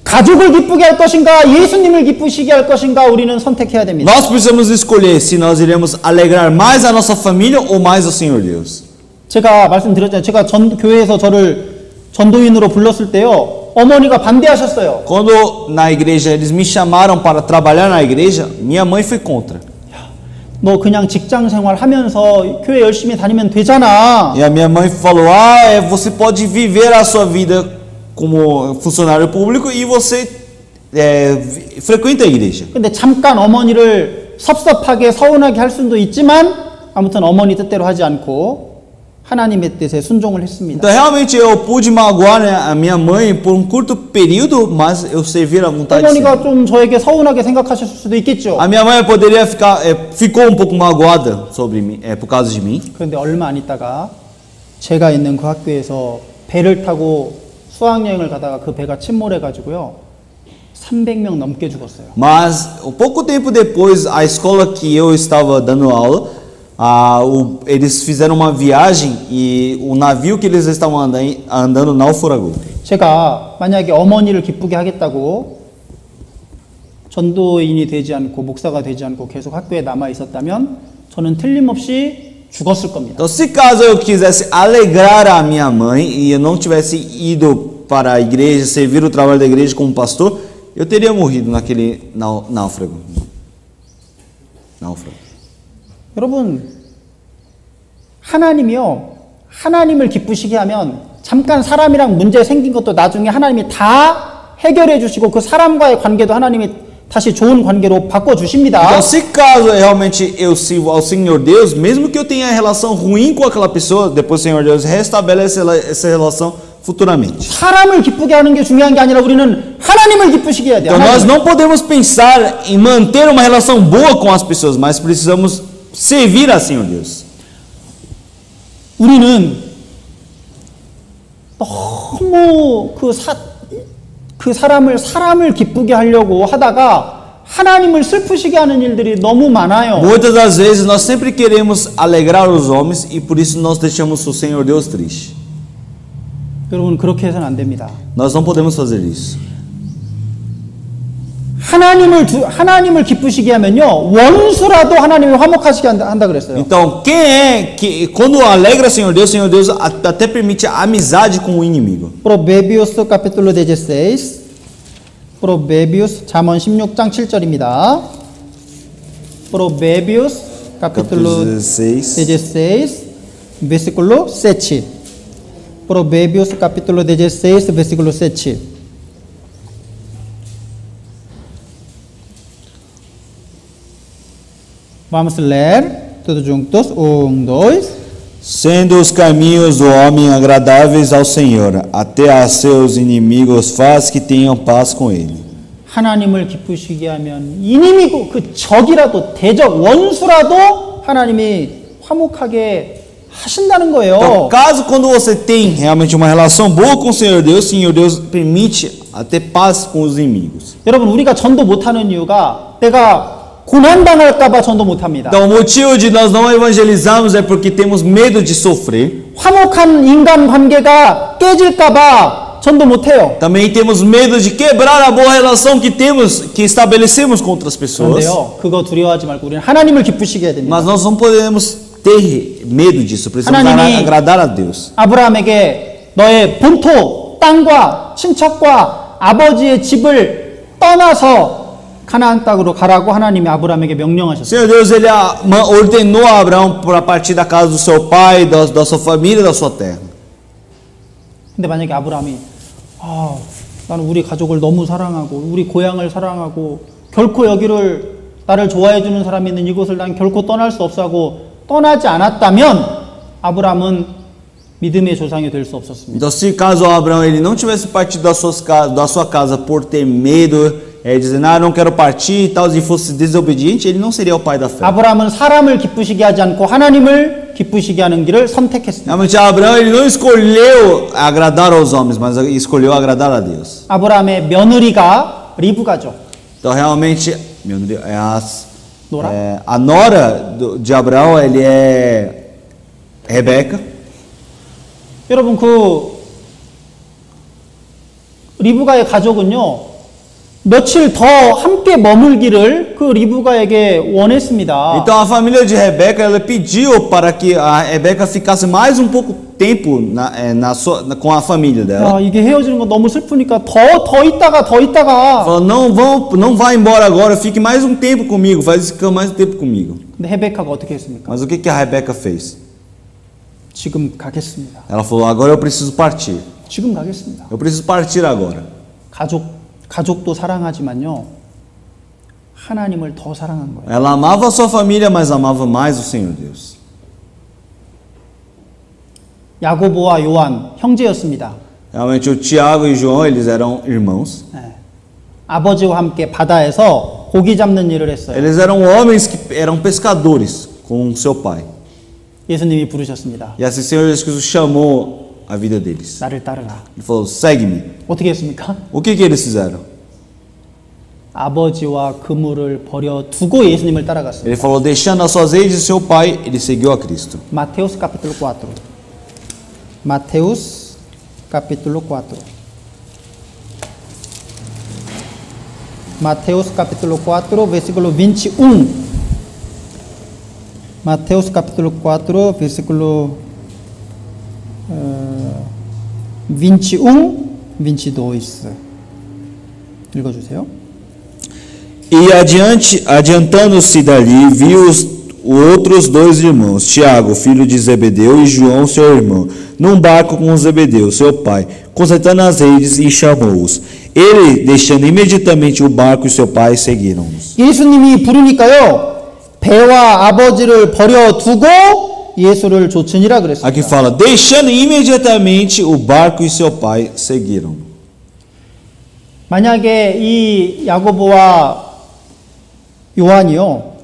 가족을 기쁘게 할 것인가 예수님을 기쁘시게 할 것인가 우리는 선택해야 됩니다. Nós precisamos escolher se nós iremos alegrar mais a nossa família ou mais ao Senhor Deus. 제가 말씀드렸잖아요. 제가 교회에서 저를 전도인으로 불렀을 때요. 어머니가 반대하셨어요. Quando na igreja eles me chamaram para trabalhar na igreja, minha mãe foi contra. 너 그냥 직장 생활 하면서 교회 열심히 다니면 되잖아. E a minha mãe falou: você pode viver a sua vida como funcionário público e você frequenta a igreja. 근데 잠깐 어머니를 섭섭하게 서운하게 할 수도 있지만 아무튼 어머니 뜻대로 하지 않고 하나님의 뜻에 순종을 했습니다. Então realmente eu pude magoar a minha mãe por um curto período, mas eu servi a vontade de 어머니가 Deus. 좀 저에게 서운하게 생각하셨을 수도 있겠죠. A minha mãe poderia ficou um pouco magoada sobre mim, por causa de mim. 그런데 얼마 안 있다가 제가 있는 그 학교에서 배를 타고 수학여행을 가다가 그 배가 침몰해 가지고요 300명 넘게 죽었어요. Mas pouco tempo depois, a escola que eu estava dando aula, eles fizeram uma viagem e o navio que eles estavam andando naufragou. 제가 만약에 어머니를 기쁘게 하겠다고 전도인이 되지 않고 목사가 되지 않고 계속 학교에 남아 있었다면 저는 틀림없이 죽었을 겁니다. Então, se caso eu quisesse alegrar a minha mãe e eu não tivesse ido para a igreja, servir o trabalho da igreja como pastor, eu teria morrido naquele náufrago. 여러분, 하나님이요, 하나님을 기쁘시게 하면 잠깐 사람이랑 문제 생긴 것도 나중에 하나님이 다 해결해 주시고 그 사람과의 관계도 하나님이 다시 좋은 관계로 바꿔주십니다. Então, se caso realmente eu sirvo ao Senhor Deus, mesmo que eu tenha relação ruim com aquela pessoa, depois o Senhor Deus restabelece essa relação futuramente. 사람을 기쁘게 하는 게 중요한 게 아니라 우리는 하나님을 기쁘시게 해야 돼요. Então, nós não podemos pensar em manter uma relação boa com as pessoas, mas precisamos servir a Senhor Deus. 우리는 너무 그 사람을 기쁘게 하려고 하다가 하나님을 슬프시게 하는 일들이 너무 많아요. Muitas das vezes nós sempre queremos alegrar os homens e por isso nós deixamos o Senhor Deus triste. 여러분 그렇게 해서는 안 됩니다. Nós não podemos fazer isso. 하나님을 기쁘시게 하면요 원수라도 하나님을 화목하시게 한다 그랬어요. Então, quem é que quando alegra o Senhor Deus até permite a amizade com o inimigo. Provérbios capítulo 16. Provérbios 잠언 16장 7절입니다. Provérbios capítulo 16 versículo 7. Provérbios capítulo 16 versículo 7. Vamos ler todos juntos. 1, 2. Sendo os caminhos do homem agradáveis ao Senhor, até a seus inimigos faz que tenham paz com ele. 하나님을 기쁘시게 하면 이님이고 그 적이라도 대적 원수라도 하나님이 화목하게 하신다는 거예요. Então, caso quando você tem realmente uma relação boa com o Senhor Deus permite a ter paz com os inimigos. 여러분 우리가 전도 못하는 이유가 내가 고난당할까봐 전도 못합니다. Então, o motivo de nós não evangelizarmos é porque temos medo de sofrer. 화목한 인간관계가 깨질까봐 전도 못해요. Também temos medo de quebrar a boa relação que estabelecemos com outras pessoas. 그런데요, 그거 두려워하지 말고 우리는 하나님을 기쁘시게 해야 됩니다. Mas nós não podemos ter medo disso. Precisamos 하나님이 agradar a Deus. 아브라함에게 너의 본토, 땅과 친척과 아버지의 집을 떠나서 가나안 땅으로 가라고 하나님이 아브라함에게 명령하셨어요. Senhor Deus, ele ordenou a Abraão para partir da casa do seu pai, da sua família, da sua terra. 근데 만약에 아브라함이 나는 우리 가족을 너무 사랑하고 우리 고향을 사랑하고 결코 여기를 나를 좋아해 주는 사람이 있는 이곳을 난 결코 떠날 수 없어 하고 떠나지 않았다면 아브라함은 믿음의 조상이 될 수 없었습니다. Então, se caso Abraão ele não tivesse partido da sua casa por ter medo, dizendo, não quero partir e tal, e fosse desobediente, ele não seria o pai da fé. 아브라함은 사람을 기쁘시게 하지 않고 하나님을 기쁘시게 하는 길을 선택했습니다. Realmente, Abraão ele não escolheu agradar aos homens, mas escolheu agradar a Deus. 아브라함의 며느리가 리브가죠. Então, realmente, 노라? a nora de Abraão, ele é Rebeca. 여러분 그 리브가의 가족은요 며칠 더 함께 머물기를 그 리브가에게 원했습니다. Então a família de Rebeca ela pediu para que a Rebeca ficasse mais um pouco tempo com a família dela. 이게 헤어지는 거 너무 슬프니까 더 있다가 Falou, não vá embora agora, fique mais um tempo comigo, fica mais um tempo comigo. 근데 레베카가 어떻게 했습니까? Mas o que a Rebeca fez? 지금 가겠습니다. Ela falou, agora eu preciso partir. 지금 가겠습니다. Eu preciso partir agora. 가족도 사랑하지만요 하나님을 더 사랑한 거예요. Ela amava a sua família, mas amava mais o Senhor Deus. 야고보와 요한 형제였습니다. Realmente o Tiago e João eles eram irmãos. 아버지와 함께 바다에서 고기 잡는 일을 했어요. Eles eram homens que eram pescadores com seu pai. 예수님이 부르셨습니다. E assim o Senhor Jesus Cristo chamou a vida deles. 나를 따르라. Ele falou, segue-me. 어떻게 했습니까? O que eles fizeram? 아버지와 그물을 버려두고 예수님을 따라갔어요. Ele falou, deixando as suas redes e seu pai, ele seguiu a Cristo. Mateus capítulo 4. Mateus capítulo 4. Mateus capítulo 4, versículo 21. Mateus capítulo 4, versículo 21, 22. 읽어주세요. E adiantando-se dali, viu os outros dois irmãos, Tiago, filho de Zebedeu, e João, seu irmão, num barco com Zebedeu, seu pai, consertando as redes, e chamou-os. Ele, deixando imediatamente o barco e seu pai, seguiram-nos. 예수님이 부르니까요, 배와 아버지를 버려두고 예수를 좇으니라 그랬습니다. Aqui fala, deixando imediatamente o barco e seu pai, seguiram. 만약에 이 야고보와 요한이요,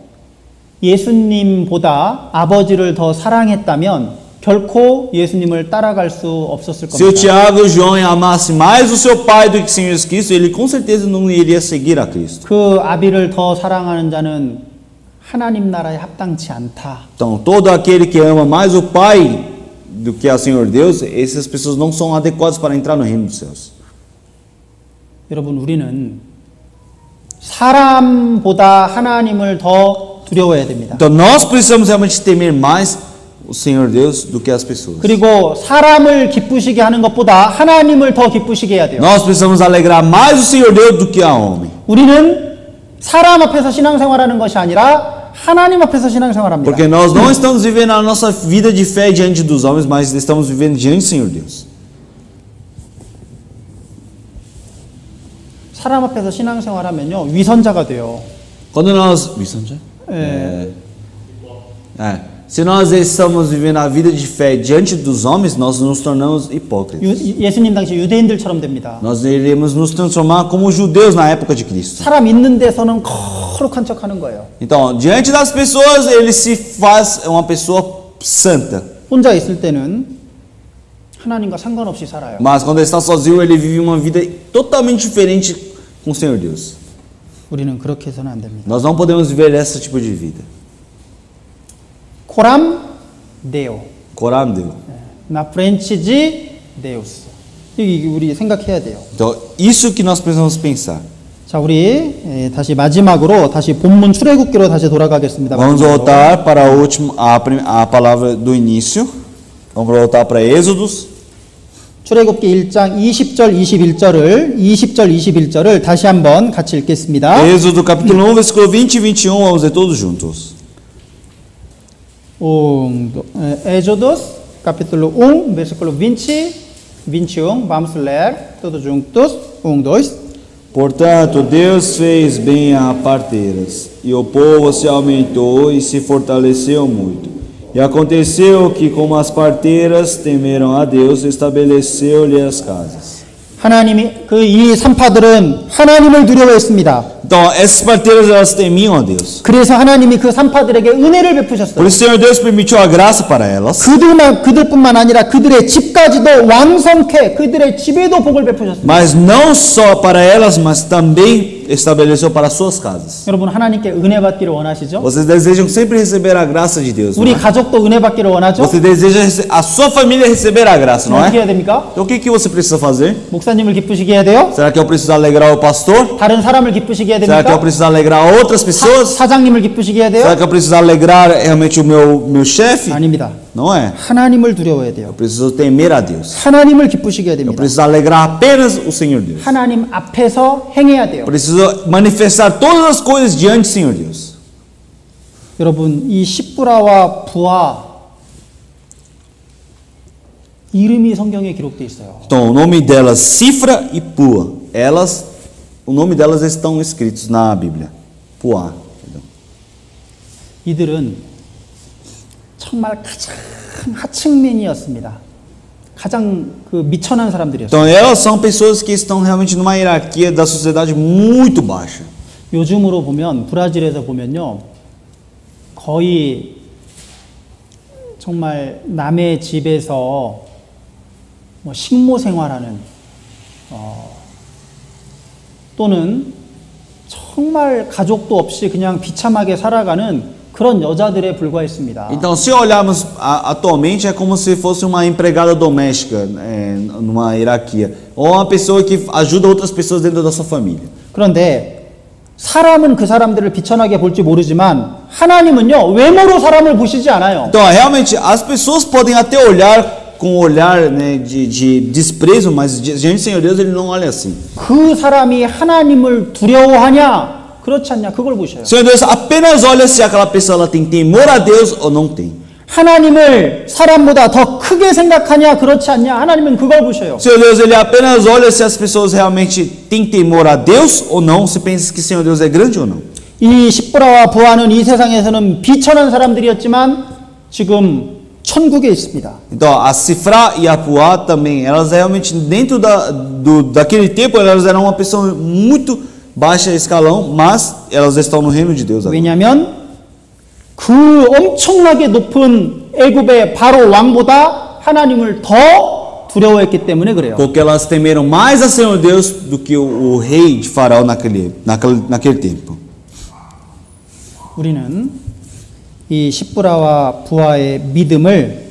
예수님보다 아버지를 더 사랑했다면 결코 예수님을 따라갈 수 없었을 Se o 겁니다. Tiago e o João amassem mais o seu pai do que o Senhor Jesus Cristo, ele com certeza não iria seguir a Cristo. 그 아비를 더 사랑하는 자는 하나님 나라에 합당치 않다. Então, todo aquele que ama mais o pai do que ao Senhor Deus, essas pessoas não são adequadas para entrar no reino dos céus. 여러분, 우리는 사람보다 하나님을 더 두려워해야 됩니다. Então, nós precisamos realmente temer mais o Senhor Deus do que as pessoas. 그리고 사람을 기쁘시게 하는 것보다 하나님을 더 기쁘시게 해야 돼요. Nós precisamos alegrar mais o Senhor Deus do que a homem. 우리는 사람 앞에서 신앙생활하는 것이 아니라 하나님 앞에서 신앙생활합니다. Porque nós não estamos vivendo a nossa vida de fé diante dos homens, mas estamos vivendo diante do Senhor Deus. 사람 앞에서 신앙생활하면요 위선자가 돼요. Quando nós se nós estamos vivendo a vida de fé diante dos homens, nós nos tornamos hipócritas. 예수님 당시 유대인들처럼 됩니다. Nós iremos nos transformar como os judeus na época de Cristo. 사람 있는 데서는 거룩한 척하는 거예요. Então, diante das pessoas, ele se faz uma pessoa santa. 혼자 있을 때는 하나님과 상관없이 살아요. Mas quando ele está sozinho, ele vive uma vida totalmente diferente com o Senhor Deus. 우리는 그렇게 해서는 안 됩니다. Nós não podemos viver esse tipo de vida. 코람 데오. Coram Deus. 나 프렌치지 데우스. 이게 우리 생각해야 돼요. Então, isso que nós precisamos pensar. 자, 우리 다시 마지막으로 다시 본문 출애굽기로 다시 돌아가겠습니다. Vamos voltar para a última, a palavra do início. Vamos voltar para Êxodos. 출애굽기 1장 20절 21절을 다시 한번 같이 읽겠습니다. Êxodo capítulo 1, versículo 20 e 21, vamos ler todos juntos. Êxodos capítulo 1, versículo 20, 21, vamos ler todos juntos. 1, 2. Portanto, Deus fez bem a parteiras, e o povo se aumentou e se fortaleceu muito. E aconteceu que, como as parteiras temeram a Deus, estabeleceu-lhe as casas. 하나님이 이 산파들은 하나님을 두려워했습니다. Então, essas parteiras, elas temiam a Deus. 그래서 하나님이 그 산파들에게 은혜를 Por 베푸셨어요. isso, o Senhor Deus permitiu a graça para elas. 그들뿐만 아니라 그들의 집까지도 왕성케 그들의 집에도 복을 베푸셨어요. Mas não só para elas, mas também estabeleceu para suas casas. 여러분 하나님께 은혜 받기를 원하시죠? Vocês desejam sempre receber a graça de Deus, não 우리 é? 가족도 은혜 받기를 원하죠? Você deseja a sua família receber a graça, não 어떻게 é? 해야 됩니까? Então, o que você precisa fazer? 목사님을 기쁘시게 해야 돼요? Será que eu preciso alegrar o pastor? 다른 사람을 기쁘시게 해야 Será que eu 됩니까? preciso alegrar outras pessoas? 사장님을 기쁘시게 해야 돼요? Será que eu preciso alegrar realmente o meu chefe? 아닙니다. Não é? 하나님을 두려워해야 돼요. Eu preciso temer a Deus. 하나님을 기쁘시게 해야 Eu 됩니다. preciso alegrar apenas o Senhor Deus. 하나님 앞에서 행해야 돼요. Eu preciso manifestar todas as coisas diante do Senhor Deus. 여러분 이 십부라와 부하 이름이 성경에 기록되어 있어요. Então, o nome delas, Cifra e Pua, o nome delas estão escritos na Bíblia. Puá. Perdão. 이들은 정말 가장 하층민이었습니다. 가장 미천한 사람들이었어요. Então, elas são pessoas que estão realmente numa hierarquia da sociedade muito baixa. 요즘으로 보면 브라질에서 보면요 거의 정말 남의 집에서 뭐 식모 생활하는 또는 정말 가족도 없이 그냥 비참하게 살아가는 그런 여자들에 불과했습니다. Então, se olharmos atualmente, é como se fosse uma empregada doméstica numa hierarquia, ou uma pessoa que ajuda outras pessoas dentro da sua família. 그런데 사람은 그 사람들을 비천하게 볼지 모르지만 하나님은요 외모로 사람을 보시지 않아요. Então, realmente, as pessoas podem até olhar com um olhar, né, de desprezo, mas diante do Senhor Deus ele não olha assim. 그 사람이 하나님을 두려워하냐 그렇지 않냐 그걸 보셔요. O Senhor Deus apenas olha se aquela pessoa ela tem temor a Deus ou não tem. 하나님을 사람보다 더 크게 생각하냐 그렇지 않냐 하나님은 그걸 보셔요. O Senhor Deus ele apenas olha se as pessoas realmente têm temor a Deus ou não, se pensa que o Senhor Deus é grande ou não. 이 십부라와 부하는 이 세상에서는 비천한 사람들이었지만 지금 천국에 있습니다. Então, a Cifra e a Puá também, elas realmente dentro daquele tempo elas eram uma pessoa muito baixa escalão, mas elas estão no reino de Deus agora. 왜냐하면 그 엄청나게 높은 애굽의 바로 왕보다 하나님을 더 두려워했기 때문에 그래요. Porque elas temeram mais a Senhor Deus do que o rei de Faraó naquele tempo. 우리는 이 십부라와 부하의 믿음을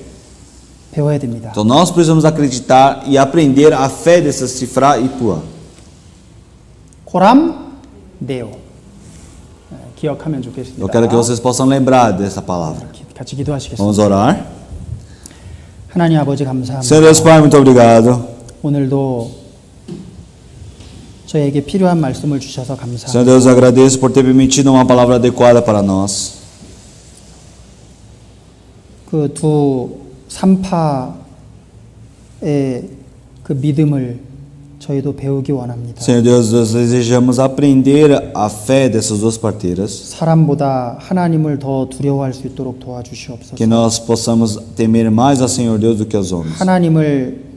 배워야 됩니다. Então nós precisamos acreditar e aprender a fé dessas Cifra e Puá. 코람 데오 기억하면 좋겠습니다. Eu quero que vocês possam lembrar dessa palavra. 같이 기도하시겠습니다. Vamos orar. 하나님 아버지 감사합니다. Senhor Deus Pai, muito obrigado. 오늘도 저에게 필요한 말씀을 주셔서 감사합니다. Senhor Deus, eu agradeço por ter permitido uma palavra adequada para nós. 그 두 산파의 그 믿음을 저희도 배우기 원합니다. Senhor Deus, nós desejamos aprender a fé dessas duas parteiras, 사람보다 하나님을 더 두려워할 수 있도록 도와주시옵소서. que nós possamos temer mais a Senhor Deus do que aos homens. 하나님을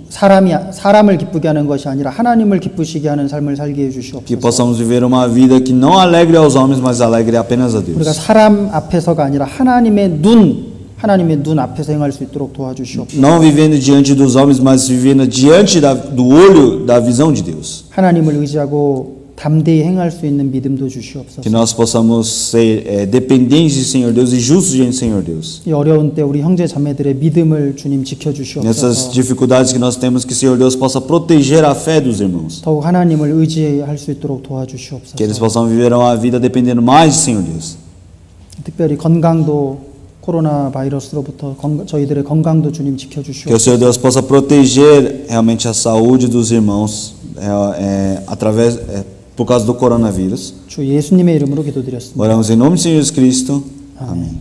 사람을 기쁘게 하는 것이 아니라 하나님을 기쁘시게 하는 삶을 살게 해 Que 주시옵소서. possamos viver uma vida que não alegre aos homens, mas alegre apenas a 우리가 Deus. 사람 앞에서가 아니라 하나님의 눈, 하나님의 눈 앞에서 행할 수 있도록 도와주시옵소서. Não vivendo diante dos homens, mas vivendo diante do olho da visão de Deus. 하나님을 의지하고 담대히 행할 수 있는 믿음도 주시옵소서. Que nós possamos ser dependentes do Senhor Deus e justos diante do Senhor Deus. 이 어려운 때 우리 형제 자매들의 믿음을 주님 Nessas 지켜주시옵소서. dificuldades que nós temos, que o Senhor Deus possa proteger a fé dos irmãos. 더욱 하나님을 의지할 수 있도록 Que eles 도와주시옵소서. possam viver uma vida dependendo mais do Senhor Deus. 특별히 건강도 코로나 바이러스로부터 저희들의 건강도 주님 Que o 지켜주시옵소서. Senhor Deus possa proteger realmente a saúde dos irmãos por causa do coronavírus. 주 예수님의 이름으로 기도드렸습니다. Oramos em nome de Jesus Cristo. Amém.